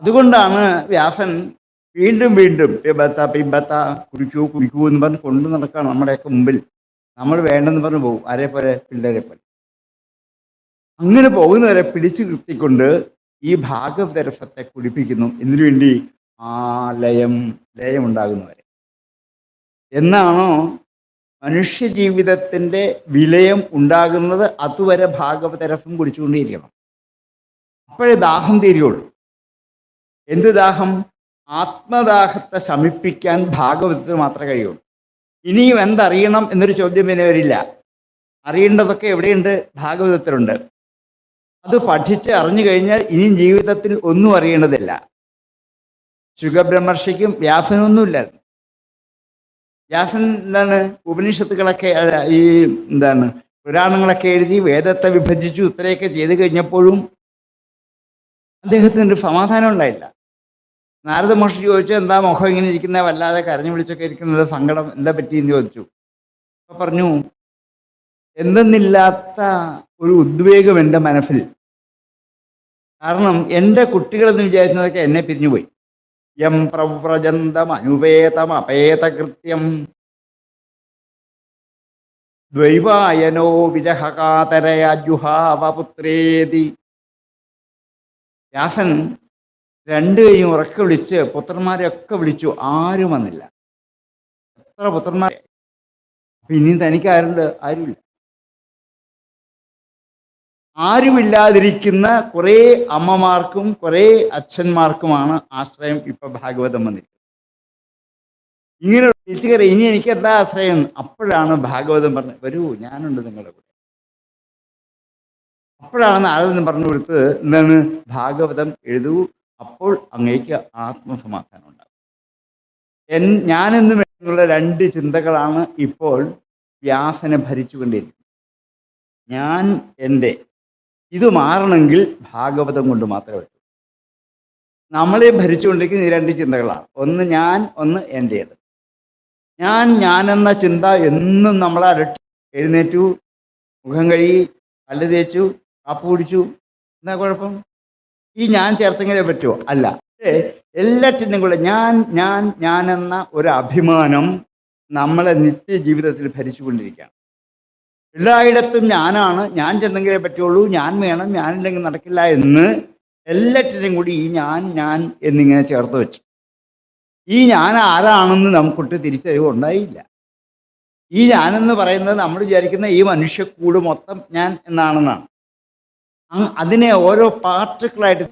അതുകൊണ്ടാണ് വ്യാസൻ വീണ്ടും വീണ്ടും പിബത്ത പിബത്ത, കുടിക്കൂ കുടിക്കൂ എന്ന് പറഞ്ഞ് കൊണ്ടു നടക്കുകയാണ് നമ്മുടെയൊക്കെ മുമ്പിൽ. നമ്മൾ വേണ്ടെന്ന് പറഞ്ഞ് പോകും. ആരെപ്പോലെ? പിള്ളേരെ പോലെ. അങ്ങനെ പോകുന്നവരെ പിടിച്ചു നിർത്തിക്കൊണ്ട് ഈ ഭാഗവത രസത്തെ കുടിപ്പിക്കുന്നു. എന്തിനു വേണ്ടി? ആ ലയം ഉണ്ടാകുന്നവരെ. എന്നാണോ മനുഷ്യ ജീവിതത്തിൻ്റെ വിലയം ഉണ്ടാകുന്നത്, അതുവരെ ഭാഗവത രസം കുടിച്ചുകൊണ്ടേയിരിക്കണം. അപ്പോഴേ ദാഹം തീരുകയുള്ളൂ. എന്ത് ദാഹം? ആത്മദാഹത്തെ ശമിപ്പിക്കാൻ ഭാഗവതത്തിന് മാത്രമേ കഴിയുള്ളൂ. ഇനിയും എന്തറിയണം എന്നൊരു ചോദ്യം പിന്നെ വരില്ല. അറിയേണ്ടതൊക്കെ എവിടെയുണ്ട്? ഭാഗവതത്തിലുണ്ട്. അത് പഠിച്ച് അറിഞ്ഞു കഴിഞ്ഞാൽ ഇനിയും ജീവിതത്തിൽ ഒന്നും അറിയേണ്ടതില്ല. ശുഗബ്രഹ്മർഷിക്കും വ്യാസനൊന്നുമില്ലായിരുന്നു. വ്യാസൻ ഉപനിഷത്തുകളൊക്കെ പുരാണങ്ങളൊക്കെ എഴുതി വേദത്തെ വിഭജിച്ചു ഇത്രയൊക്കെ ചെയ്തു കഴിഞ്ഞപ്പോഴും അദ്ദേഹത്തിന് ഒരു സമാധാനം ഉണ്ടായില്ല. നാരദ മഹർഷി ചോദിച്ചു, എന്താ മുഖം ഇങ്ങനെ ഇരിക്കുന്ന, വല്ലാതെ കരഞ്ഞു വിളിച്ചൊക്കെ ഇരിക്കുന്നത്, സങ്കടം എന്താ പറ്റിയെന്ന് ചോദിച്ചു. അപ്പൊ പറഞ്ഞു, എന്തെന്നില്ലാത്ത ഒരു ഉദ്വേഗം എൻ്റെ മനസ്സിൽ. കാരണം എൻ്റെ കുട്ടികളെന്ന് വിചാരിക്കുന്നതൊക്കെ എന്നെ പിരിഞ്ഞുപോയി. യം പ്രവ്രജന്തം അനുപേതം അപേതകൃത്യം ദ്വൈവായനോ വിജഹകാതരയാജുഹാവപുത്രേതി. വ്യാസൻ 2 കൈയും ഉറക്കെ വിളിച്ച് പുത്രന്മാരെയൊക്കെ വിളിച്ചു. ആരും വന്നില്ല. എത്ര പുത്രന്മാർ! ഇനി തനിക്കാരുണ്ട്? ആരുമില്ല. ആരുമില്ലാതിരിക്കുന്ന കുറേ അമ്മമാർക്കും കുറേ അച്ഛന്മാർക്കുമാണ് ആശ്രയം. ഇപ്പൊ ഭാഗവതം വന്നിരിക്കുന്നത്. ഇങ്ങനെ വിളിച്ചു കയറി, ഇനി എനിക്ക് എന്താ ആശ്രയം? അപ്പോഴാണ് ഭാഗവതം പറഞ്ഞത്, വരൂ ഞാനുണ്ട് നിങ്ങളുടെ കൂടെ. അപ്പോഴാണ് നാരദൻ പറഞ്ഞു കൊടുത്തത്, എന്താണ്? ഭാഗവതം എഴുതൂ, അപ്പോൾ അങ്ങേക്ക് ആത്മസമാധാനം ഉണ്ടാകും. ഞാനെന്ന് വേണ്ടുള്ള 2 ചിന്തകളാണ് ഇപ്പോൾ വ്യാസനെ ഭരിച്ചുകൊണ്ടിരിക്കുന്നത്. ഞാൻ എൻ്റെ. ഇത് മാറണമെങ്കിൽ ഭാഗവതം കൊണ്ട് മാത്രമേ പറ്റൂ. നമ്മളെ ഭരിച്ചുകൊണ്ടിരിക്കുന്ന ഈ 2 ചിന്തകളാണ്. ഒന്ന് ഞാൻ, ഒന്ന് എൻ്റേത്. ഞാനെന്ന ചിന്ത എന്നും നമ്മളെ അലട്ടി. എഴുന്നേറ്റു, മുഖം കഴുകി, പല്ല് തേച്ചു, കാപ്പി കുടിച്ചു, എന്താ കുഴപ്പം? ഈ ഞാൻ ചേർത്തെങ്കിലേ പറ്റുമോ? അല്ല. എല്ലാറ്റിനും കൂടെ ഞാനെന്ന ഒരു അഭിമാനം നമ്മളെ നിത്യജീവിതത്തിൽ ഭരിച്ചുകൊണ്ടിരിക്കുകയാണ്. എല്ലായിടത്തും ഞാനാണ്, ഞാൻ ചെന്നെങ്കിലേ പറ്റുള്ളൂ, ഞാൻ വേണം, ഞാനില്ലെങ്കിൽ നടക്കില്ല എന്ന് എല്ലാറ്റിനും കൂടി ഈ ഞാൻ എന്നിങ്ങനെ ചേർത്ത് വെച്ചു. ഈ ഞാൻ ആരാണെന്ന് നമുക്കൊട്ട് തിരിച്ചറിവ് ഉണ്ടായില്ല. ഈ ഞാനെന്ന് പറയുന്നത് നമ്മൾ വിചാരിക്കുന്ന ഈ മനുഷ്യക്കൂട് മൊത്തം ഞാൻ എന്നാണെന്നാണ്. അതിനെ ഓരോ പാർട്ടിക്കിളായിട്ട്,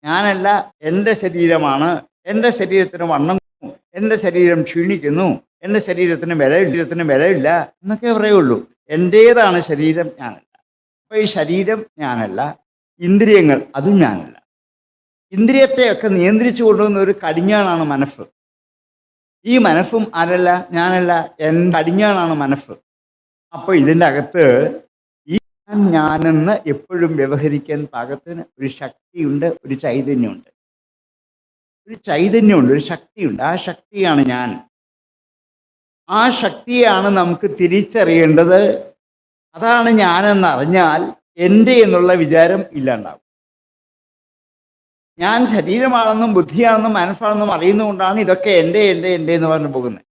ഞാനല്ല, എൻ്റെ ശരീരമാണ്, എൻ്റെ ശരീരത്തിന് വണ്ണം, എൻ്റെ ശരീരം ക്ഷീണിക്കുന്നു, എൻ്റെ ശരീരത്തിന് വിലയില്ല എന്നൊക്കെ പറയുള്ളൂ. എൻ്റേതാണ് ശരീരം, ഞാനല്ല. അപ്പോൾ ഈ ശരീരം ഞാനല്ല, ഇന്ദ്രിയങ്ങൾ അതും ഞാനല്ല. ഇന്ദ്രിയത്തെയൊക്കെ നിയന്ത്രിച്ചു കൊണ്ടുവന്ന ഒരു കടിഞ്ഞാണാണ് മനസ്സ്. ഈ മനസ്സും ആരല്ല, ഞാനല്ല, കടിഞ്ഞാണാണ് മനസ്സ്. അപ്പോൾ ഇതിൻ്റെ അകത്ത് ഈ ഞാനെന്ന് എപ്പോഴും വ്യവഹരിക്കാൻ പാകത്തിന് ഒരു ശക്തിയുണ്ട്, ഒരു ചൈതന്യമുണ്ട്, ഒരു ശക്തിയുണ്ട്. ആ ശക്തിയാണ് ഞാൻ. ആ ശക്തിയാണ് നമുക്ക് തിരിച്ചറിയേണ്ടത്. അതാണ് ഞാനെന്നറിഞ്ഞാൽ എൻ്റെ എന്നുള്ള വിചാരം ഇല്ലാണ്ടാവും. ഞാൻ ശരീരമാണെന്നും ബുദ്ധിയാണെന്നും മനസ്സാണെന്നും അറിയുന്നതുകൊണ്ടാണ് ഇതൊക്കെ എൻ്റെ എന്ന് പറഞ്ഞു പോകുന്നത്.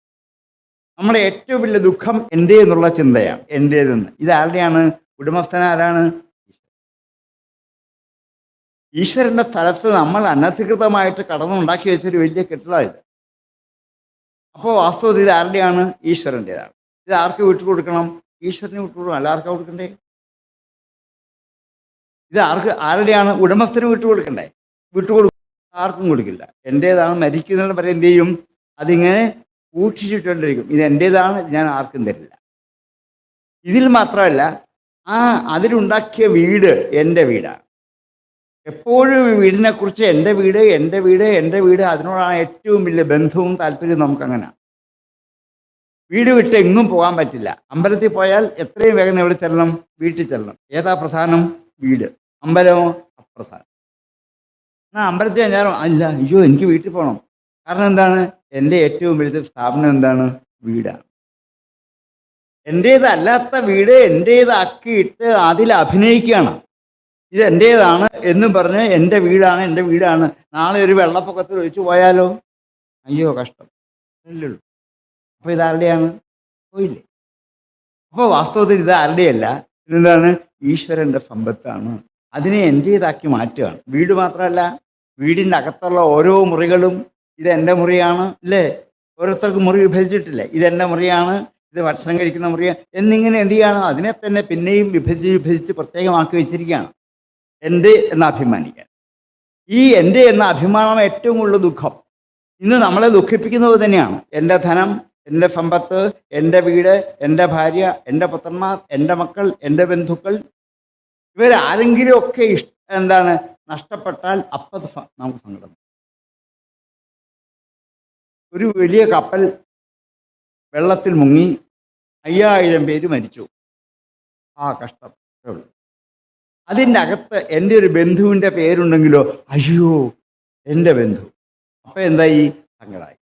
നമ്മുടെ ഏറ്റവും വലിയ ദുഃഖം എൻ്റെ എന്നുള്ള ചിന്തയാണ്, എൻ്റേതെന്ന്. ഇതാരുടെയാണ്? ഉടമസ്ഥൻ ആരാണ്? ഈശ്വരൻ്റെ സ്ഥലത്ത് നമ്മൾ അനധികൃതമായിട്ട് കടന്നുണ്ടാക്കി വെച്ചൊരു വലിയ കെട്ടിടമായത്. അപ്പോൾ വാസ്തവത്തിൽ ഇത് ആരുടെയാണ്? ഈശ്വരൻ്റെതാണ്. ഇത് ആർക്ക് വിട്ടുകൊടുക്കണം? ഈശ്വരനെ വിട്ടുകൊടുക്കണം. എല്ലാവർക്കും കൊടുക്കണ്ടേ? ഇത് ആരുടെയാണ്? ഉടമസ്ഥന് വിട്ടുകൊടുക്കണ്ടേ? വിട്ടുകൊടുക്കും, ആർക്കും കൊടുക്കില്ല. എൻ്റേതാണ്. മരിക്കുന്നതിന് വരെ എന്ത് ചെയ്യും? അതിങ്ങനെ സൂക്ഷിച്ചിട്ടുകൊണ്ടിരിക്കും. ഇത് എൻ്റേതാണ്, ഞാൻ ആർക്കും തരില്ല. ഇതിൽ മാത്രമല്ല, അതിലുണ്ടാക്കിയ വീട് എൻ്റെ വീടാണ്. എപ്പോഴും വീടിനെക്കുറിച്ച് എൻ്റെ വീട്, എൻ്റെ വീട്, എൻ്റെ വീട്, അതിനോടാണ് ഏറ്റവും വലിയ ബന്ധവും താല്പര്യവും നമുക്കങ്ങനെ. വീട് വിട്ട് എങ്ങും പോകാൻ പറ്റില്ല. അമ്പലത്തിൽ പോയാൽ എത്രയും വേഗം എവിടെ ചെല്ലണം? വീട്ടിൽ ചെല്ലണം. ഏതാ പ്രധാനം? വീട്. അമ്പലമോ? അപ്രധാനം. അമ്പലത്തിൽ ഞാൻ അല്ല, അയ്യോ എനിക്ക് വീട്ടിൽ പോകണം. കാരണം എന്താണ്? എൻ്റെ ഏറ്റവും വലുത് സ്ഥാപനം എന്താണ്? വീടാണ്. എൻ്റേതല്ലാത്ത വീട് എൻ്റേതാക്കിയിട്ട് അതിൽ അഭിനയിക്കുകയാണ്. ഇത് എൻ്റേതാണ് എന്ന് പറഞ്ഞ് എൻ്റെ വീടാണ്, എൻ്റെ വീടാണ്. നാളെ ഒരു വെള്ളപ്പൊക്കത്തിൽ ഒഴിച്ചു പോയാലോ? അയ്യോ കഷ്ടം അല്ലല്ലോ. അപ്പോൾ ഇതാരുടെയാണ്? പോയില്ലേ. അപ്പോൾ വാസ്തവത്തിൽ ഇത് ആരുടെയല്ല, ഇതെന്താണ്? ഈശ്വരൻ്റെ സമ്പത്താണ്. അതിനെ എൻ്റേതാക്കി മാറ്റുകയാണ്. വീട് മാത്രമല്ല, വീടിൻ്റെ അകത്തുള്ള ഓരോ മുറികളും ഇതെൻ്റെ മുറിയാണ് അല്ലേ? ഓരോരുത്തർക്കും മുറി വിഭജിച്ചിട്ടില്ലേ? ഇതെൻ്റെ മുറിയാണ്, ഇത് ഭക്ഷണം കഴിക്കുന്ന മുറിയാണ് എന്നിങ്ങനെ എന്ത് ചെയ്യാണ്? അതിനെ തന്നെ പിന്നെയും വിഭജിച്ച് പ്രത്യേകമാക്കി വെച്ചിരിക്കുകയാണ്. എൻ്റെ എന്ന് അഭിമാനിക്കാൻ. ഈ എൻ്റെ എന്ന അഭിമാനം ഏറ്റവും കൂടുതൽ ദുഃഖം. ഇന്ന് നമ്മളെ ദുഃഖിപ്പിക്കുന്നത് തന്നെയാണ്. എൻ്റെ ധനം, എൻ്റെ സമ്പത്ത്, എൻ്റെ വീട്, എൻ്റെ ഭാര്യ, എൻ്റെ പുത്രന്മാർ, എൻ്റെ മക്കൾ, എൻ്റെ ബന്ധുക്കൾ, ഇവരാരെങ്കിലും ഒക്കെ നഷ്ടപ്പെട്ടാൽ അപ്പം നമുക്ക് സങ്കടം. ഒരു വലിയ കപ്പൽ വെള്ളത്തിൽ മുങ്ങി 5000 പേര് മരിച്ചു. കഷ്ടം. അതിൻ്റെ അകത്ത് എൻ്റെ ഒരു ബന്ധുവിൻ്റെ പേരുണ്ടെങ്കിലോ, അയ്യോ എൻ്റെ ബന്ധു. അപ്പം എന്തായി? സങ്കടമായി.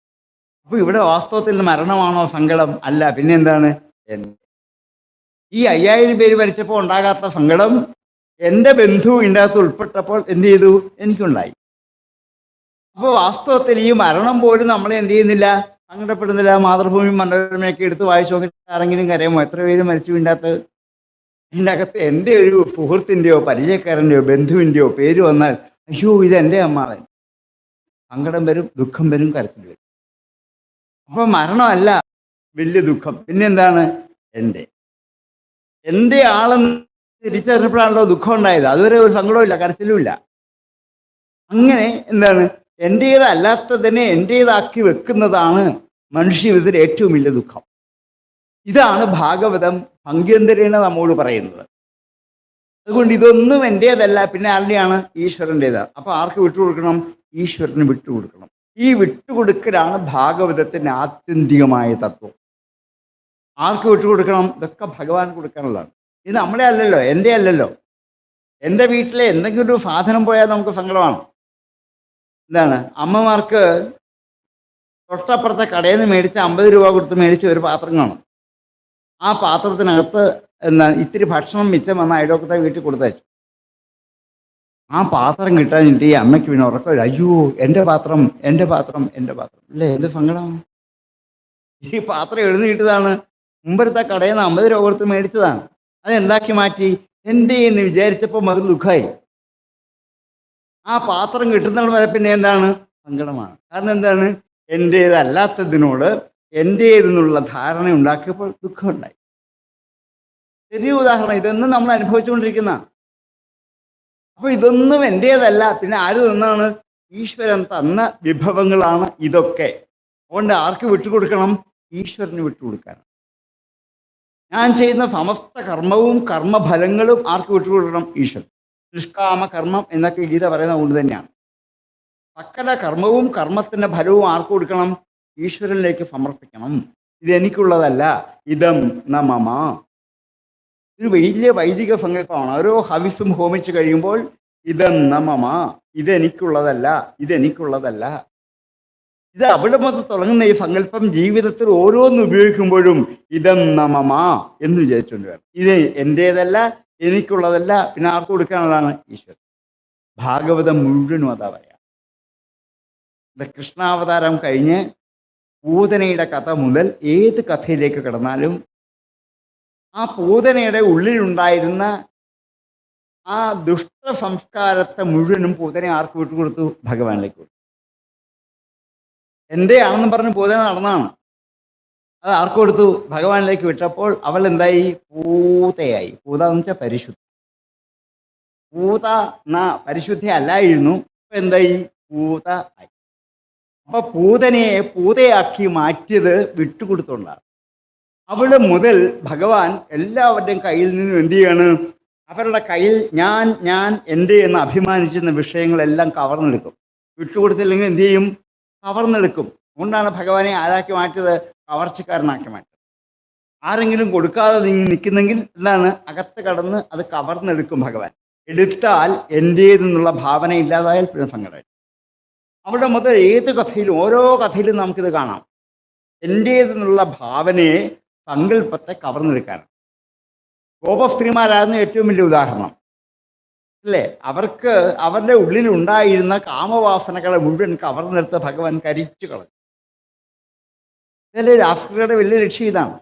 അപ്പോൾ ഇവിടെ വാസ്തവത്തിൽ മരണമാണോ സങ്കടം? അല്ല, പിന്നെ എന്താണ്? ഈ 5000 പേര് മരിച്ചപ്പോൾ ഉണ്ടാകാത്ത സങ്കടം എൻ്റെ ബന്ധു ഇതിൻ്റെ അകത്ത് ഉൾപ്പെട്ടപ്പോൾ എന്ത് ചെയ്തു? എനിക്കുണ്ടായി. അപ്പോൾ വാസ്തവത്തിൽ ഈ മരണം പോലും നമ്മളെ എന്ത് ചെയ്യുന്നില്ല? സങ്കടപ്പെടുന്നില്ല. മാതൃഭൂമി മനോരമയൊക്കെ എടുത്ത് വായിച്ചു നോക്കിയിട്ട് ആരെങ്കിലും കരയുമോ? എത്ര പേര് മരിച്ചു ഇതിൻ്റെ അകത്ത്? ഇതിൻ്റെ അകത്ത് എൻ്റെ ഒരു സുഹൃത്തിൻ്റെയോ പരിചയക്കാരൻ്റെയോ ബന്ധുവിൻ്റെയോ പേര് വന്നാൽ, അയ്യോ ഇതെൻ്റെ അമ്മാവൻ. സങ്കടം വരും, ദുഃഖം വരും, കരച്ചിൽ വരും. അപ്പോൾ മരണമല്ല വലിയ ദുഃഖം. പിന്നെന്താണ്? എൻ്റെ ആളെന്ന് തിരിച്ചറിഞ്ഞപ്പോഴാണല്ലോ ദുഃഖം ഉണ്ടായത്. അതുവരെ ഒരു സങ്കടവും ഇല്ല, കരച്ചിലും ഇല്ല. അങ്ങനെ എന്താണ്? എൻ്റേതല്ലാത്തതിനെ എൻ്റേതാക്കി വെക്കുന്നതാണ് മനുഷ്യ ജീവിതത്തിൽ ഏറ്റവും വലിയ ദുഃഖം. ഇതാണ് ഭാഗവതം ഭംഗ്യന്തരേണ നമ്മോട് പറയുന്നത്. അതുകൊണ്ട് ഇതൊന്നും എൻ്റേതല്ല, പിന്നെ ആരുടെയാണ്? ഈശ്വരൻ്റേതാണ്. അപ്പോൾ ആർക്ക് വിട്ടുകൊടുക്കണം? ഈശ്വരന് വിട്ടുകൊടുക്കണം. ഈ വിട്ടുകൊടുക്കലാണ് ഭാഗവതത്തിൻ്റെ ആത്യന്തികമായ തത്വം. ആർക്ക് വിട്ടുകൊടുക്കണം? ഇതൊക്കെ ഭഗവാൻ കൊടുക്കാനുള്ളതാണ്. ഇത് നമ്മളെ അല്ലല്ലോ, എൻ്റെ അല്ലല്ലോ. എൻ്റെ വീട്ടിലെ എന്തെങ്കിലും ഒരു സാധനം പോയാൽ നമുക്ക് സങ്കടമാണ്. അമ്മമാർക്ക് തൊട്ടപ്പുറത്തെ കടയിൽ നിന്ന് മേടിച്ച 50 രൂപ കൊടുത്ത് മേടിച്ച ഒരു പാത്രം കാണും. ആ പാത്രത്തിനകത്ത് ഇത്തിരി ഭക്ഷണം മിച്ചം വന്ന അയൽവക്കത്തെ വീട്ടിൽ കൊടുത്തയച്ചു. ആ പാത്രം കിട്ടാനിട്ട് ഈ അമ്മയ്ക്ക് പിന്നെ ഉറക്കമില്ല. അയ്യോ എൻ്റെ പാത്രം, എൻ്റെ പാത്രം, എൻ്റെ പാത്രം അല്ലേ? എന്ത് സങ്കടമാണ്. ഈ പാത്രം എഴുന്നേറ്റതാണ്, മുമ്പത്തെ കടയിൽ നിന്ന് 50 രൂപ കൊടുത്ത് മേടിച്ചതാണ്. അതെന്താക്കി മാറ്റി? എൻ്റെ എന്ന് വിചാരിച്ചപ്പോൾ മതി ദുഃഖമായി. ആ പാത്രം കിട്ടുന്ന വരെ പിന്നെ എന്താണ്? സങ്കടമാണ്. കാരണം എന്താണ്? എൻ്റേതല്ലാത്തതിനോട് എൻ്റേതെന്നുള്ള ധാരണ ഉണ്ടാക്കിയപ്പോൾ ദുഃഖമുണ്ടായി. ചെറിയ ഉദാഹരണം, ഇതൊന്നും നമ്മൾ അനുഭവിച്ചുകൊണ്ടിരിക്കുന്ന. അപ്പോൾ ഇതൊന്നും എൻ്റേതല്ല, പിന്നെ ആര് തന്നാണ്? ഈശ്വരൻ തന്ന വിഭവങ്ങളാണ് ഇതൊക്കെ. അതുകൊണ്ട് ആർക്ക് വിട്ടുകൊടുക്കണം? ഈശ്വരന് വിട്ടുകൊടുക്കാനാണ്. ഞാൻ ചെയ്യുന്ന സമസ്ത കർമ്മവും കർമ്മഫലങ്ങളും ആർക്ക് വിട്ടുകൊടുക്കണം? ഈശ്വരൻ. നിഷ്കാമ കർമ്മം എന്നൊക്കെ ഗീത പറയുന്നത് കൊണ്ട് തന്നെയാണ്. സകല കർമ്മവും കർമ്മത്തിൻ്റെ ഫലവും ആർക്ക് കൊടുക്കണം? ഈശ്വരനിലേക്ക് സമർപ്പിക്കണം. ഇതെനിക്കുള്ളതല്ല, ഇതം ന മമ. ഒരു വലിയ വൈദിക സങ്കല്പമാണ്. ഓരോ ഹവിസും ഹോമിച്ച് കഴിയുമ്പോൾ ഇതം ന മമ, ഇതെനിക്കുള്ളതല്ല, ഇതെനിക്കുള്ളതല്ല. ഇത് അവിടെ മുതൽ തുടങ്ങുന്ന ഈ സങ്കല്പം ജീവിതത്തിൽ ഓരോന്ന് ഉപയോഗിക്കുമ്പോഴും ഇതം ന മമ എന്ന് വിചാരിച്ചുകൊണ്ട് വേണം. ഇത് എൻ്റേതല്ല, എനിക്കുള്ളതല്ല, പിന്നെ ആർക്ക് കൊടുക്കാനുള്ളതാണ്? ഈശ്വരൻ. ഭാഗവതം മുഴുവനും അതാ പറയാം. കൃഷ്ണാവതാരം കഴിഞ്ഞ് പൂതനയുടെ കഥ മുതൽ ഏത് കഥയിലേക്ക് കിടന്നാലും ആ പൂതനയുടെ ഉള്ളിലുണ്ടായിരുന്ന ആ ദുഷ്ട സംസ്കാരത്തെ മുഴുവനും പൂതന ആർക്ക് വിട്ടുകൊടുത്തു? ഭഗവാനിലേക്ക് കൊടുത്തു. എൻ്റെ ആണെന്ന് പറഞ്ഞ് പൂതന നടന്നാണ്. അത് ആർക്ക് കൊടുത്തു? ഭഗവാനിലേക്ക് വിട്ടപ്പോൾ അവൾ എന്തായി? പൂതയായി. പൂത എന്ന് വെച്ചാൽ പരിശുദ്ധി. പൂത പരിശുദ്ധി അല്ലായിരുന്നു. ഇപ്പം എന്തായി? പൂത ആയി. അപ്പോൾ പൂതനയെ പൂതയാക്കി മാറ്റിയത് വിട്ടുകൊടുത്തുകൊണ്ടാണ്. അവിടെ മുതൽ ഭഗവാൻ എല്ലാവരുടെയും കയ്യിൽ നിന്നും എന്ത് ചെയ്യാണ്? അവരുടെ കയ്യിൽ ഞാൻ എൻ്റെ എന്ന് അഭിമാനിച്ചിരുന്ന വിഷയങ്ങളെല്ലാം കവർന്നെടുക്കും. വിട്ടുകൊടുത്തില്ലെങ്കിൽ എന്ത് ചെയ്യും? കവർന്നെടുക്കും. അതുകൊണ്ടാണ് ഭഗവാനെ ആരാക്കി മാറ്റിയത്? കവർച്ചക്കാരനാക്കി മാറ്റിയത്. ആരെങ്കിലും കൊടുക്കാതെ നിൽക്കുന്നെങ്കിൽ എന്താണ്? അകത്ത് കടന്ന് അത് കവർന്നെടുക്കും ഭഗവാൻ. എടുത്താൽ എൻ്റേതെന്നുള്ള ഭാവന ഇല്ലാതായാൽ പിന്നെ സങ്കടമായി. അവിടെ മുതൽ ഏത് കഥയിലും ഓരോ കഥയിലും നമുക്കിത് കാണാം. എൻ്റേതെന്നുള്ള ഭാവനയെ, സങ്കല്പത്തെ കവർന്നെടുക്കാനാണ്. ഗോപസ്ത്രീമാരായിരുന്നു ഏറ്റവും വലിയ ഉദാഹരണം അല്ലേ? അവർക്ക് അവരുടെ ഉള്ളിലുണ്ടായിരുന്ന കാമവാസനകളെ മുഴുവൻ കവർന്നെടുത്ത് ഭഗവാൻ കരിച്ചു കളഞ്ഞു. ഇതിലെ രാഷ്ട്രീയയുടെ വലിയ ലക്ഷ്യം ഇതാണ്.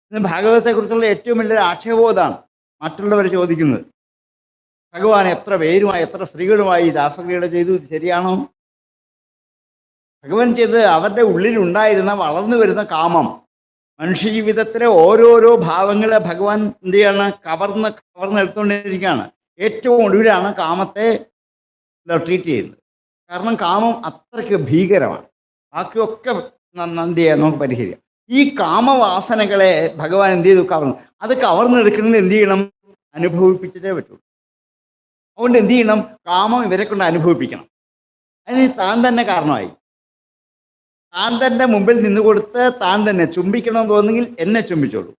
ഇന്ന് ഭാഗവതത്തെക്കുറിച്ചുള്ള ഏറ്റവും വലിയൊരു ആക്ഷേപബോധമാണ് മറ്റുള്ളവർ ചോദിക്കുന്നത്. ഭഗവാൻ എത്ര പേരുമായി എത്ര സ്ത്രീകളുമായി രാസക്രീഡ ചെയ്തു, ഇത് ശരിയാണോ? ഭഗവാൻ ചെയ്തത് അവരുടെ ഉള്ളിലുണ്ടായിരുന്ന വളർന്നു വരുന്ന കാമം, മനുഷ്യജീവിതത്തിലെ ഓരോരോ ഭാവങ്ങളെ ഭഗവാൻ എന്ത് ചെയ്യാണ്? കവർന്നെടുത്തുകൊണ്ടിരിക്കുകയാണ്. ഏറ്റവും ഒടുവിലാണ് കാമത്തെ ട്രീറ്റ് ചെയ്യുന്നത്. കാരണം കാമം അത്രയ്ക്ക് ഭീകരമാണ്. ബാക്കിയൊക്കെ എന്ത് ചെയ്യാൻ നമുക്ക് പരിഹരിക്കാം. ഈ കാമവാസനകളെ ഭഗവാൻ എന്ത് ചെയ്തു? അത് കവർന്നെടുക്കണമെങ്കിൽ എന്ത് ചെയ്യണം? അനുഭവിപ്പിച്ചിട്ടേ പറ്റുള്ളൂ. അതുകൊണ്ട് എന്ത് ചെയ്യണം? കാമം ഇവരെ കൊണ്ട് അനുഭവിപ്പിക്കണം. അതിന് താൻ തന്നെ കാരണമായി. താൻ തന്നെ മുമ്പിൽ നിന്ന് കൊടുത്ത് താൻ തന്നെ ചുംബിക്കണമെന്ന് തോന്നുന്നെങ്കിൽ എന്നെ ചുംബിച്ചോളൂ,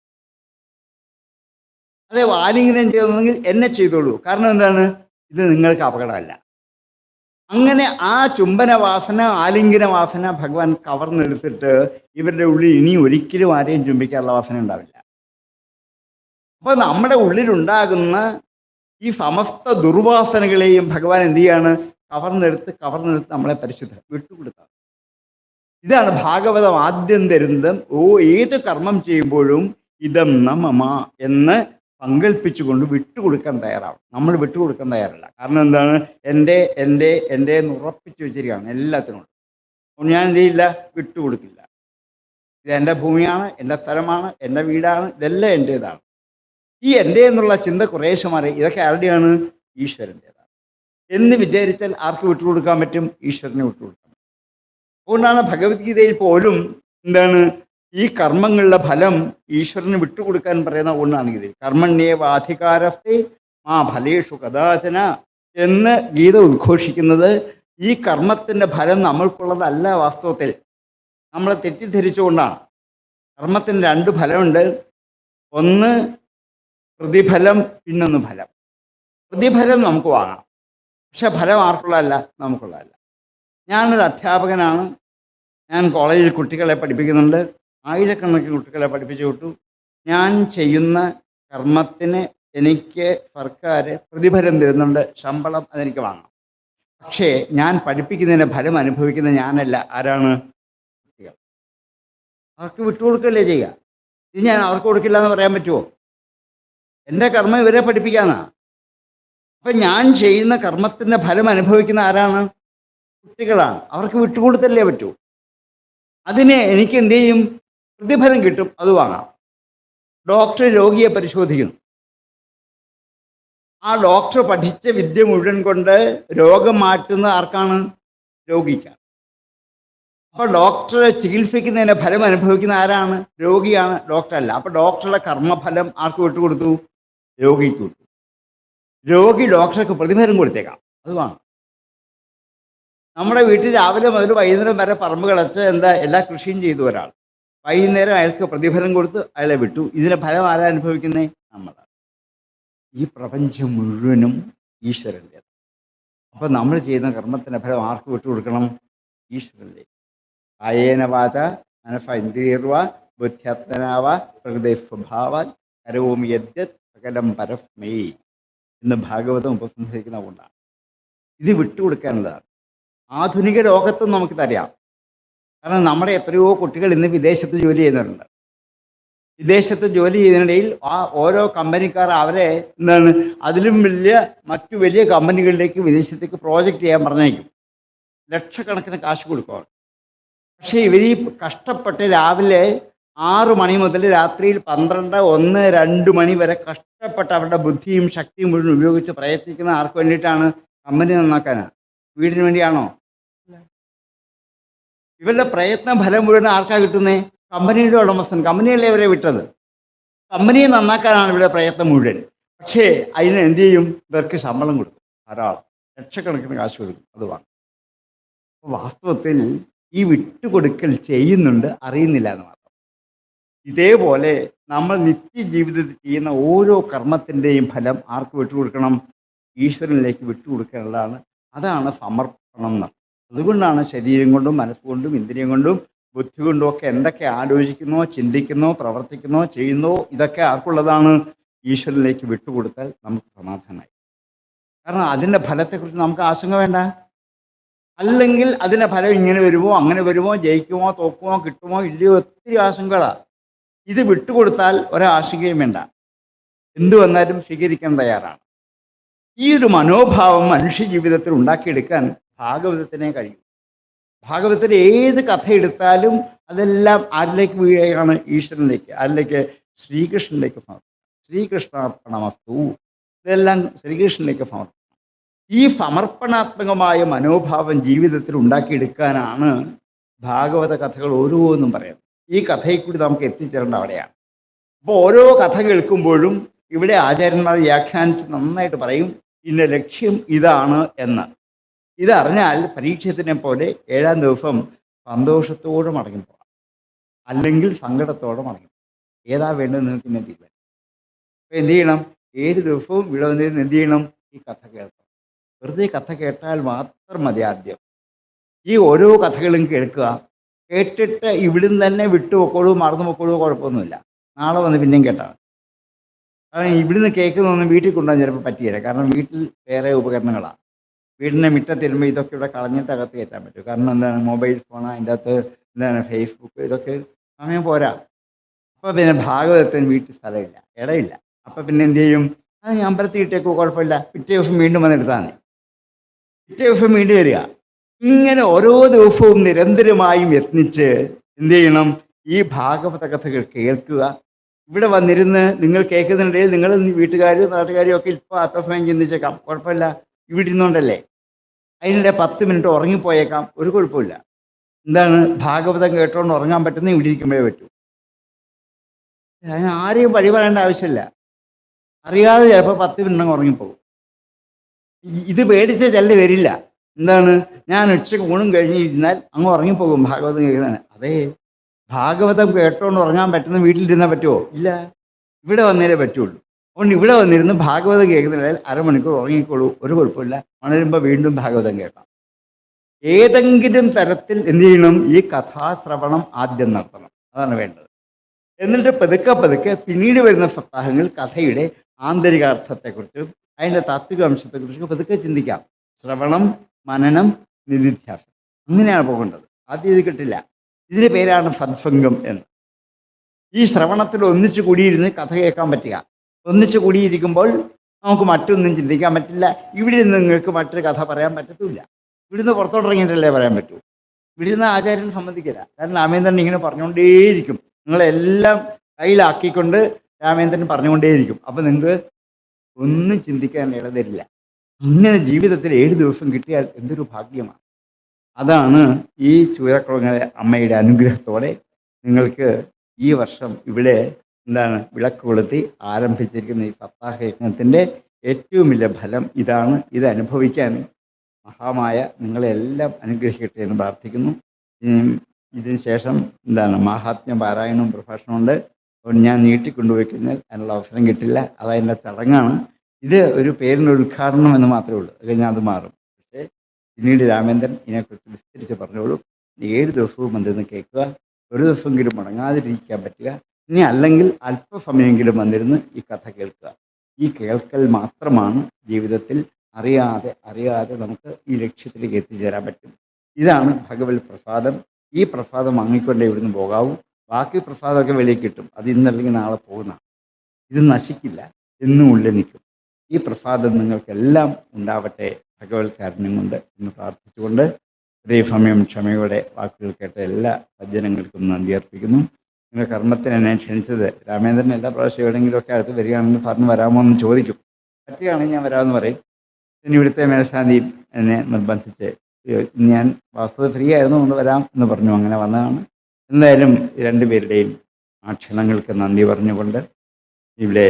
അതെ ആലിംഗനം ചെയ്യുന്നെങ്കിൽ എന്നെ ചെയ്തോളൂ. കാരണം എന്താണ്? ഇത് നിങ്ങൾക്ക് അപകടമല്ല. അങ്ങനെ ആ ചുംബന വാസന, ആലിംഗന വാസന ഭഗവാൻ കവർന്നെടുത്തിട്ട് ഇവരുടെ ഉള്ളിൽ ഇനി ഒരിക്കലും ആരെയും ചുംബിക്കാനുള്ള വാസന ഉണ്ടാവില്ല. അപ്പോൾ നമ്മുടെ ഉള്ളിലുണ്ടാകുന്ന ഈ സമസ്ത ദുർവാസനകളെയും ഭഗവാൻ എന്ത് ചെയ്യാണ്? കവർന്നെടുത്ത് നമ്മളെ വിട്ടുകൊടുത്താണ്. ഇതാണ് ഭാഗവതം ആദ്യം തരുന്നത്. ഏത് കർമ്മം ചെയ്യുമ്പോഴും ഇതം മമ എന്ന് സങ്കല്പിച്ചുകൊണ്ട് വിട്ടുകൊടുക്കാൻ തയ്യാറാവും. നമ്മൾ വിട്ടുകൊടുക്കാൻ തയ്യാറല്ല. കാരണം എന്താണ്? എൻ്റെ എന്ന് ഉറപ്പിച്ചു വെച്ചിരിക്കുകയാണ് എല്ലാത്തിനോടും. അതുകൊണ്ട് ഞാൻ എന്ത് ചെയ്യില്ല? വിട്ടുകൊടുക്കില്ല. ഇത് എൻ്റെ ഭൂമിയാണ്, എൻ്റെ സ്ഥലമാണ്, എൻ്റെ വീടാണ്, ഇതെല്ലാം എൻ്റേതാണ്. ഈ എൻ്റെ എന്നുള്ള ചിന്ത കുറേശ്ശെ മാറി ഇതൊക്കെ ആരുടെയാണ്? ഈശ്വരൻ്റേതാണ് എന്ന് വിചാരിച്ചാൽ ആർക്ക് വിട്ടുകൊടുക്കാൻ പറ്റും? ഈശ്വരനെ വിട്ടുകൊടുക്കാൻ പറ്റും. അതുകൊണ്ടാണ് ഭഗവത്ഗീതയിൽ പോലും എന്താണ്? ഈ കർമ്മങ്ങളുടെ ഫലം ഈശ്വരന് വിട്ടുകൊടുക്കാൻ പറയുന്ന ഒന്നാണ് ഗീതയിൽ. കർമ്മണ്യേവാധികാരസ്തേ മാ ഫലേഷു കഥാചന എന്ന് ഗീത ഉദ്ഘോഷിക്കുന്നത്. ഈ കർമ്മത്തിൻ്റെ ഫലം നമ്മൾക്കുള്ളതല്ല. വാസ്തവത്തിൽ നമ്മളെ തെറ്റിദ്ധരിച്ചുകൊണ്ടാണ്. കർമ്മത്തിന് രണ്ട് ഫലമുണ്ട്. ഒന്ന് പ്രതിഫലം, പിന്നൊന്ന് ഫലം. പ്രതിഫലം നമുക്ക് വാങ്ങാം, പക്ഷെ ഫലം ആർക്കുള്ളതല്ല? നമുക്കുള്ളതല്ല. ഞാനൊരു അധ്യാപകനാണ്. ഞാൻ കോളേജിൽ കുട്ടികളെ പഠിപ്പിക്കുന്നുണ്ട്. ആയിരക്കണക്കിന് കുട്ടികളെ പഠിപ്പിച്ചു വിട്ടു. ഞാൻ ചെയ്യുന്ന കർമ്മത്തിന് എനിക്ക് സർക്കാർ പ്രതിഫലം തരുന്നുണ്ട്, ശമ്പളം അതെനിക്ക് വാങ്ങാം. പക്ഷേ ഞാൻ പഠിപ്പിക്കുന്നതിൻ്റെ ഫലം അനുഭവിക്കുന്ന ഞാനല്ല. ആരാണ്? കുട്ടികൾ. അവർക്ക് വിട്ടുകൊടുക്കല്ലേ ചെയ്യുക. ഇത് ഞാൻ അവർക്ക് കൊടുക്കില്ല എന്ന് പറയാൻ പറ്റുമോ? എൻ്റെ കർമ്മം ഇവരെ പഠിപ്പിക്കാനാണ്. അപ്പം ഞാൻ ചെയ്യുന്ന കർമ്മത്തിൻ്റെ ഫലം അനുഭവിക്കുന്ന ആരാണ്? കുട്ടികളാണ്. അവർക്ക് വിട്ടുകൊടുത്തല്ലേ പറ്റൂ. അതിന് എനിക്ക് എന്ത് ചെയ്യും? പ്രതിഫലം കിട്ടും, അത് വാങ്ങാം. ഡോക്ടർ രോഗിയെ പരിശോധിക്കുന്നു. ആ ഡോക്ടർ പഠിച്ച വിദ്യ മുഴുവൻ കൊണ്ട് രോഗം മാറ്റുന്ന ആർക്കാണ്? രോഗിക്കാണ്. അപ്പോൾ ഡോക്ടറെ ചികിത്സിക്കുന്നതിൻ്റെ ഫലം അനുഭവിക്കുന്ന ആരാണ്? രോഗിയാണ്, ഡോക്ടറല്ല. അപ്പോൾ ഡോക്ടറുടെ കർമ്മഫലം ആർക്ക് വിട്ടുകൊടുത്തു? രോഗിക്ക് വിട്ടു. രോഗി ഡോക്ടർക്ക് പ്രതിഫലം കൊടുത്തേക്കാം, അത് വാങ്ങാം. നമ്മുടെ വീട്ടിൽ രാവിലെ മുതൽ വൈകുന്നേരം വരെ പറമ്പ് കിളച്ച് എല്ലാ കൃഷിയും ചെയ്തു ഒരാൾ. വൈകുന്നേരം അയാൾക്ക് പ്രതിഫലം കൊടുത്ത് അയാളെ വിട്ടു. ഇതിൻ്റെ ഫലം ആരാ അനുഭവിക്കുന്നേ? നമ്മളാണ്. ഈ പ്രപഞ്ചം മുഴുവനും ഈശ്വരൻ്റെതാണ്. അപ്പോൾ നമ്മൾ ചെയ്യുന്ന കർമ്മത്തിൻ്റെ ഫലം ആർക്ക് വിട്ടുകൊടുക്കണം? ഈശ്വരൻ്റെ. കായേന വാച മനസ ഇന്ദ്രിയർവ ബുദ്ധ്യാത്മനാവ പ്രകൃതി സ്വഭാവാൻ കരോമി യദ്യത് സകലം പരസ്മൈ എന്ന് ഭാഗവതം ഉപസംഹരിക്കുന്ന കൊണ്ടാണ്. ഇത് വിട്ടുകൊടുക്കാനുള്ളതാണ്. ആധുനിക ലോകത്തും നമുക്കിതറിയാം. കാരണം നമ്മുടെ എത്രയോ കുട്ടികൾ ഇന്ന് വിദേശത്ത് ജോലി ചെയ്യുന്നവരുണ്ട്. വിദേശത്ത് ജോലി ചെയ്യുന്നതിനിടയിൽ ആ ഓരോ കമ്പനിക്കാർ അവരെ അതിലും മറ്റു വലിയ കമ്പനികളിലേക്ക് വിദേശത്തേക്ക് പ്രോജക്റ്റ് ചെയ്യാൻ പറഞ്ഞേക്കും. ലക്ഷക്കണക്കിന് കാശ് കൊടുക്കുക. പക്ഷേ ഇവർ ഈ കഷ്ടപ്പെട്ട് രാവിലെ 6 മണി മുതൽ രാത്രിയിൽ 12, 1, 2 മണി വരെ കഷ്ടപ്പെട്ട് അവരുടെ ബുദ്ധിയും ശക്തിയും മുഴുവൻ ഉപയോഗിച്ച് പ്രയത്നിക്കുന്ന ആർക്ക് വേണ്ടിയിട്ടാണ്? കമ്പനി നന്നാക്കാനാണ്. വീടിന് വേണ്ടിയാണോ? ഇവരുടെ പ്രയത്ന ഫലം മുഴുവൻ ആർക്കാ കിട്ടുന്നേ? കമ്പനിയുടെ ഉടമസ്ഥൻ. കമ്പനിയല്ലേ ഇവരെ വിട്ടത്. കമ്പനിയെ നന്നാക്കാനാണ് ഇവരുടെ പ്രയത്നം മുഴുവൻ. പക്ഷേ അതിന് എന്ത് ചെയ്യും? ഇവർക്ക് ശമ്പളം കൊടുക്കും, ധാരാളം ലക്ഷക്കണക്കിന് കാശ് കൊടുക്കും. അത് വാങ്ങും. അപ്പോൾ വാസ്തവത്തിൽ ഈ വിട്ടുകൊടുക്കൽ ചെയ്യുന്നുണ്ട്, അറിയുന്നില്ല എന്ന് മാത്രം. ഇതേപോലെ നമ്മൾ നിത്യജീവിതത്തിൽ ചെയ്യുന്ന ഓരോ കർമ്മത്തിൻ്റെയും ഫലം ആർക്ക് വിട്ടുകൊടുക്കണം? ഈശ്വരനിലേക്ക് വിട്ടുകൊടുക്കാനുള്ളതാണ്. അതാണ് സമർപ്പണം എന്ന്. അതുകൊണ്ടാണ് ശരീരം കൊണ്ടും മനസ്സുകൊണ്ടും ഇന്ദ്രിയം കൊണ്ടും ബുദ്ധി കൊണ്ടും ഒക്കെ എന്തൊക്കെ ആലോചിക്കുന്നോ, ചിന്തിക്കുന്നോ, പ്രവർത്തിക്കുന്നോ, ചെയ്യുന്നോ, ഇതൊക്കെ ആർക്കുള്ളതാണ്? ഈശ്വരനിലേക്ക് വിട്ടുകൊടുത്താൽ നമുക്ക് സമാധാനമായി. കാരണം അതിൻ്റെ ഫലത്തെക്കുറിച്ച് നമുക്ക് ആശങ്ക വേണ്ട. അല്ലെങ്കിൽ അതിൻ്റെ ഫലം ഇങ്ങനെ വരുമോ, അങ്ങനെ വരുമോ, ജയിക്കുമോ, തോക്കുമോ, കിട്ടുമോ, ഇല്ലയോ, ഒത്തിരി ആശങ്കകളാണ്. ഇത് വിട്ടുകൊടുത്താൽ ഒരാശങ്കയും വേണ്ട, എന്തു വന്നാലും സ്വീകരിക്കാൻ തയ്യാറാണ്. ഈ ഒരു മനോഭാവം മനുഷ്യ ജീവിതത്തിൽ ഉണ്ടാക്കിയെടുക്കാൻ ഭാഗവതത്തിനെ കഴിയും. ഭാഗവതത്തിൽ ഏത് കഥ എടുത്താലും അതെല്ലാം ആരിലേക്ക് വീഴുകയാണ്? ഈശ്വരനിലേക്ക്. ആരിലേക്ക്? ശ്രീകൃഷ്ണനിലേക്ക് സമർപ്പിക്കണം. ശ്രീകൃഷ്ണാർപ്പണമസ്തു. ഇതെല്ലാം ശ്രീകൃഷ്ണനിലേക്ക് സമർപ്പിക്കണം. ഈ സമർപ്പണാത്മകമായ മനോഭാവം ജീവിതത്തിൽ ഉണ്ടാക്കിയെടുക്കാനാണ് ഭാഗവത കഥകൾ ഓരോന്നും പറയുന്നത്. ഈ കഥയിൽ കൂടി നമുക്ക് എത്തിച്ചേരേണ്ട അവിടെയാണ്. അപ്പോൾ ഓരോ കഥ കേൾക്കുമ്പോഴും ഇവിടെ ആചാര്യന്മാർ വ്യാഖ്യാനിച്ച് നന്നായിട്ട് പറയും, ഇതിൻ്റെ ലക്ഷ്യം ഇതാണ് എന്ന്. ഇതറിഞ്ഞാൽ പരീക്ഷത്തിനെ പോലെ 7-ാം ദിവസം സന്തോഷത്തോടെ മടങ്ങിപ്പോകാം, അല്ലെങ്കിൽ സങ്കടത്തോടെ മടങ്ങിപ്പോകാം. ഏതാ വേണ്ടത് നിങ്ങൾക്ക് ഇന്നെ തീരുമാനം. അപ്പോൾ എന്ത് ചെയ്യണം? 7 ദിവസവും ഇവിടെ വന്നിരുന്ന് എന്ത് ചെയ്യണം? ഈ കഥ കേൾക്കണം. വെറുതെ കഥ കേട്ടാൽ മാത്രം മതി. ആദ്യം ഈ ഓരോ കഥകളും കേൾക്കുക. കേട്ടിട്ട് ഇവിടുന്ന് തന്നെ വിട്ടുപോക്കോളൂ, മറന്നു പോക്കോളൂ, കുഴപ്പമൊന്നുമില്ല. നാളെ വന്ന് പിന്നെയും കേട്ടാൽ. കാരണം ഇവിടുന്ന് കേൾക്കുന്നതൊന്നും വീട്ടിൽ കൊണ്ടുപോകാൻ ചിലപ്പോൾ പറ്റിയില്ല. കാരണം വീട്ടിൽ വേറെ ഉപകരണങ്ങളാണ്. വീടിൻ്റെ മുറ്റത്തിരുമ്പോൾ ഇതൊക്കെ ഇവിടെ കളഞ്ഞിട്ട് അകത്ത് കയറ്റാൻ പറ്റും. കാരണം എന്താണ്? മൊബൈൽ ഫോൺ, അതിൻ്റെ അകത്ത് എന്താണ് ഫേസ്ബുക്ക്, ഇതൊക്കെ സമയം പോരാ. അപ്പോൾ പിന്നെ ഭാഗവതത്തിന് വീട്ടിൽ സ്ഥലമില്ല, ഇടയില്ല. അപ്പോൾ പിന്നെ എന്ത് ചെയ്യും? അത് ഞാൻ അമ്പലത്തിൽ ഇട്ടേക്കോ, കുഴപ്പമില്ല, പിറ്റേ ദിവസം വീണ്ടും വന്നെടുത്താൽ മതി. പിറ്റേ ദിവസം വീണ്ടും വരിക. ഇങ്ങനെ ഓരോ ദിവസവും നിരന്തരമായും യത്നിച്ച് എന്ത് ചെയ്യണം? ഈ ഭാഗവത കഥകൾ കേൾക്കുക. ഇവിടെ വന്നിരുന്ന് നിങ്ങൾ കേൾക്കുന്നുണ്ടെങ്കിൽ നിങ്ങൾ വീട്ടുകാരും നാട്ടുകാരും ഒക്കെ ഇപ്പോൾ അല്പസമയം ചിന്തിച്ചേക്കാം, കുഴപ്പമില്ല, ഇവിടെ ഇരുന്നുകൊണ്ടല്ലേ. അതിനിടെ 10 മിനിറ്റ് ഉറങ്ങിപ്പോയേക്കാം, ഒരു കുഴപ്പമില്ല. എന്താണ്? ഭാഗവതം കേട്ടോണ്ട് ഉറങ്ങാൻ പറ്റുന്ന ഇവിടെ ഇരിക്കുമ്പോഴേ പറ്റൂ. അതിന് ആരെയും വഴി പറയേണ്ട ആവശ്യമില്ല. അറിയാതെ ചിലപ്പോൾ 10 മിനിറ്റ് ഉറങ്ങിപ്പോകും. ഇത് പേടിച്ച ചെല്ല് വരില്ല. എന്താണ്? ഞാൻ ഉച്ചയ്ക്ക് ഊണും കഴിഞ്ഞ് ഇരുന്നാൽ അങ്ങ് ഉറങ്ങിപ്പോകും ഭാഗവതം കേൾക്കുന്നതാണ്. അതേ, ഭാഗവതം കേട്ടോണ്ട് ഉറങ്ങാൻ പറ്റുന്ന വീട്ടിലിരുന്നാൽ പറ്റുമോ? ഇല്ല, ഇവിടെ വന്നേലേ പറ്റുള്ളൂ. അതുകൊണ്ട് ഇവിടെ വന്നിരുന്ന് ഭാഗവതം കേൾക്കുന്നതിൽ അരമണിക്കൂർ ഉറങ്ങിക്കോളൂ, ഒരു കുഴപ്പമില്ല. ഉണരുമ്പോൾ വീണ്ടും ഭാഗവതം കേൾക്കാം. ഏതെങ്കിലും തരത്തിൽ എന്ത് ചെയ്യണം? ഈ കഥാശ്രവണം ആദ്യം നടത്തണം. അതാണ് വേണ്ടത്. എന്നിട്ട് പതുക്കെ പതുക്കെ പിന്നീട് വരുന്ന സപ്താഹങ്ങൾ കഥയുടെ ആന്തരികാർത്ഥത്തെക്കുറിച്ചും അതിൻ്റെ താത്വിക അംശത്തെക്കുറിച്ചും പതുക്കെ ചിന്തിക്കാം. ശ്രവണം, മനനം, നിധിധ്യാസം, അങ്ങനെയാണ് പോകേണ്ടത്. ആദ്യം ഇത് കിട്ടില്ല. ഇതിന് പേരാണ് സത്സംഗം എന്ന്. ഈ ശ്രവണത്തിൽ ഒന്നിച്ചു കൂടിയിരുന്ന് കഥ കേൾക്കാൻ പറ്റുക. ഒന്നിച്ചു കൂടിയിരിക്കുമ്പോൾ നമുക്ക് മറ്റൊന്നും ചിന്തിക്കാൻ പറ്റില്ല. ഇവിടെ നിന്ന് നിങ്ങൾക്ക് മറ്റൊരു കഥ പറയാൻ പറ്റത്തില്ല. ഇവിടുന്ന് പുറത്തോട്ടിറങ്ങിയിട്ടല്ലേ പറയാൻ പറ്റൂ. ഇവിടുന്ന് ആചാര്യൻ സമ്മതിക്കില്ല. കാരണം രാമേന്ദ്രൻ ഇങ്ങനെ പറഞ്ഞുകൊണ്ടേയിരിക്കും. നിങ്ങളെല്ലാം കയ്യിലാക്കിക്കൊണ്ട് രാമേന്ദ്രൻ പറഞ്ഞുകൊണ്ടേയിരിക്കും. അപ്പം നിങ്ങൾക്ക് ഒന്നും ചിന്തിക്കാൻ ഇടതരില്ല. ഇങ്ങനെ ജീവിതത്തിൽ 7 ദിവസം കിട്ടിയാൽ എന്തൊരു ഭാഗ്യമാണ്. അതാണ് ഈ ചൂരക്കുളങ്ങര അമ്മയുടെ അനുഗ്രഹത്തോടെ നിങ്ങൾക്ക് ഈ വർഷം ഇവിടെ എന്താണ് വിളക്ക് കൊളുത്തി ആരംഭിച്ചിരിക്കുന്ന ഈ സപ്താഹ യജ്ഞത്തിൻ്റെ ഏറ്റവും വലിയ ഫലം ഇതാണ്. ഇത് അനുഭവിക്കാൻ മഹാമായ നിങ്ങളെല്ലാം അനുഗ്രഹിക്കട്ടെ എന്ന് പ്രാർത്ഥിക്കുന്നു. ഇതിന് ശേഷം എന്താണ് മാഹാത്മ്യ പാരായണവും പ്രഭാഷണമുണ്ട്. അതുകൊണ്ട് ഞാൻ നീട്ടിക്കൊണ്ടുപോയി കഴിഞ്ഞാൽ അതിനുള്ള അവസരം കിട്ടില്ല. അതതിൻ്റെ ചടങ്ങാണ്. ഇത് ഒരു പേരിൻ്റെ ഉദ്ഘാടനം എന്ന് മാത്രമേ ഉള്ളൂ. അത് കഴിഞ്ഞാൽ അത് മാറും. പക്ഷേ പിന്നീട് രാമേന്ദ്രൻ ഇതിനെക്കുറിച്ച് വിസ്തരിച്ച് പറഞ്ഞോളൂ. 7 ദിവസവും വന്നിരുന്ന് കേൾക്കുക. ഒരു ദിവസമെങ്കിലും മുടങ്ങാതിരിക്കാൻ പറ്റുക. ഇനി അല്ലെങ്കിൽ അല്പസമയമെങ്കിലും വന്നിരുന്ന് ഈ കഥ കേൾക്കുക. ഈ കേൾക്കൽ മാത്രമാണ് ജീവിതത്തിൽ അറിയാതെ നമുക്ക് ഈ ലക്ഷ്യത്തിലേക്ക് എത്തിച്ചേരാൻ പറ്റും. ഇതാണ് ഭഗവത് പ്രസാദം. ഈ പ്രസാദം വാങ്ങിക്കൊണ്ടേ ഇവിടുന്ന് പോകാവൂ. ബാക്കി പ്രസാദമൊക്കെ വെളിയിൽ കിട്ടും. അത് ഇന്നല്ലെങ്കിൽ നാളെ പോകുന്നതാണ്. ഇത് നശിക്കില്ല, എന്നും ഉള്ളിൽ നിൽക്കും. ഈ പ്രസാദം നിങ്ങൾക്കെല്ലാം ഉണ്ടാവട്ടെ ഭഗവത് കാരുണ്യം കൊണ്ട് എന്ന് പ്രാർത്ഥിച്ചുകൊണ്ട് ഇത്രയും സമയം ക്ഷമയോടെ വാക്കുകൾ കേട്ട എല്ലാ സജ്ജനങ്ങൾക്കും നന്ദി അർപ്പിക്കുന്നു. നിങ്ങളുടെ കർമ്മത്തിന് എന്നെ ക്ഷണിച്ചത് രാമേന്ദ്രൻ എല്ലാ പ്രാവശ്യം എവിടെയെങ്കിലുമൊക്കെ അടുത്ത് വരികയാണെങ്കിൽ പറഞ്ഞ് വരാമോ എന്ന് ചോദിക്കും. പറ്റുകയാണെങ്കിൽ ഞാൻ വരാമെന്ന് പറയും. പിന്നെ ഇവിടുത്തെ മേൽശാന്തിയും എന്നെ നിർബന്ധിച്ച് ഞാൻ വാസ്തവ ഫ്രീ ആയിരുന്നു ഒന്ന് വരാം എന്ന് പറഞ്ഞു, അങ്ങനെ വന്നതാണ്. എന്തായാലും രണ്ടുപേരുടെയും ആ ക്ഷണങ്ങൾക്ക് നന്ദി പറഞ്ഞുകൊണ്ട് ഇവിടെ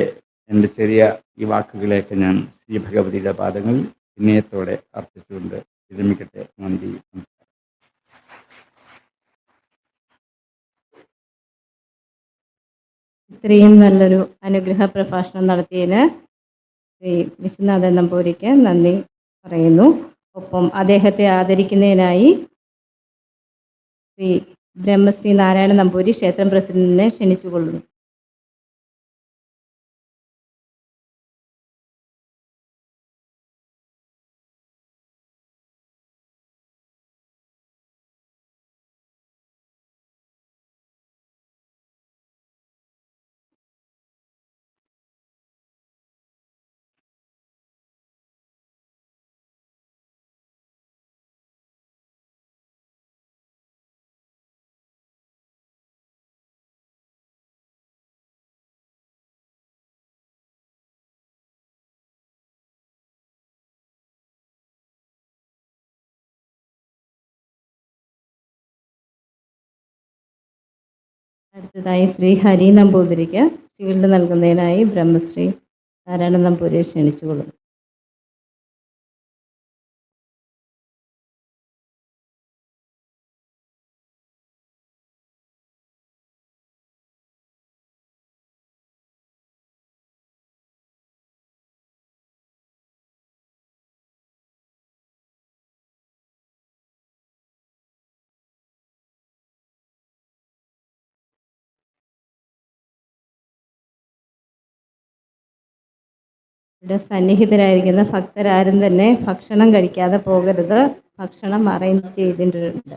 എൻ്റെ ചെറിയ ഈ വാക്കുകളെയൊക്കെ ഞാൻ ശ്രീ ഭഗവതിയുടെ പാദങ്ങളിൽ വിനയത്തോടെ അർപ്പിച്ചുകൊണ്ട് വിരമിക്കട്ടെ. നന്ദി. ഇത്രയും നല്ലൊരു അനുഗ്രഹ പ്രഭാഷണം നടത്തിയതിന് ശ്രീ വിശ്വനാഥൻ നമ്പൂതിരിക്ക് നന്ദി പറയുന്നു. ഒപ്പം അദ്ദേഹത്തെ ആദരിക്കുന്നതിനായി ശ്രീ ബ്രഹ്മശ്രീ നാരായണ നമ്പൂതിരി ക്ഷേത്രം പ്രസിഡന്റിനെ ക്ഷണിച്ചുകൊള്ളുന്നു. അടുത്തതായി ശ്രീ ഹരി നമ്പൂതിരിക്ക് ഷീൽഡ് നൽകുന്നതിനായി ബ്രഹ്മശ്രീ നാരായണ നമ്പൂതിരിയെ ക്ഷണിച്ചുകൊള്ളുന്നു. ഇവിടെ സന്നിഹിതരായിരിക്കുന്ന ഭക്തരാരും തന്നെ ഭക്ഷണം കഴിക്കാതെ പോകരുത്. ഭക്ഷണം അറേഞ്ച് ചെയ്തിട്ടുണ്ട്.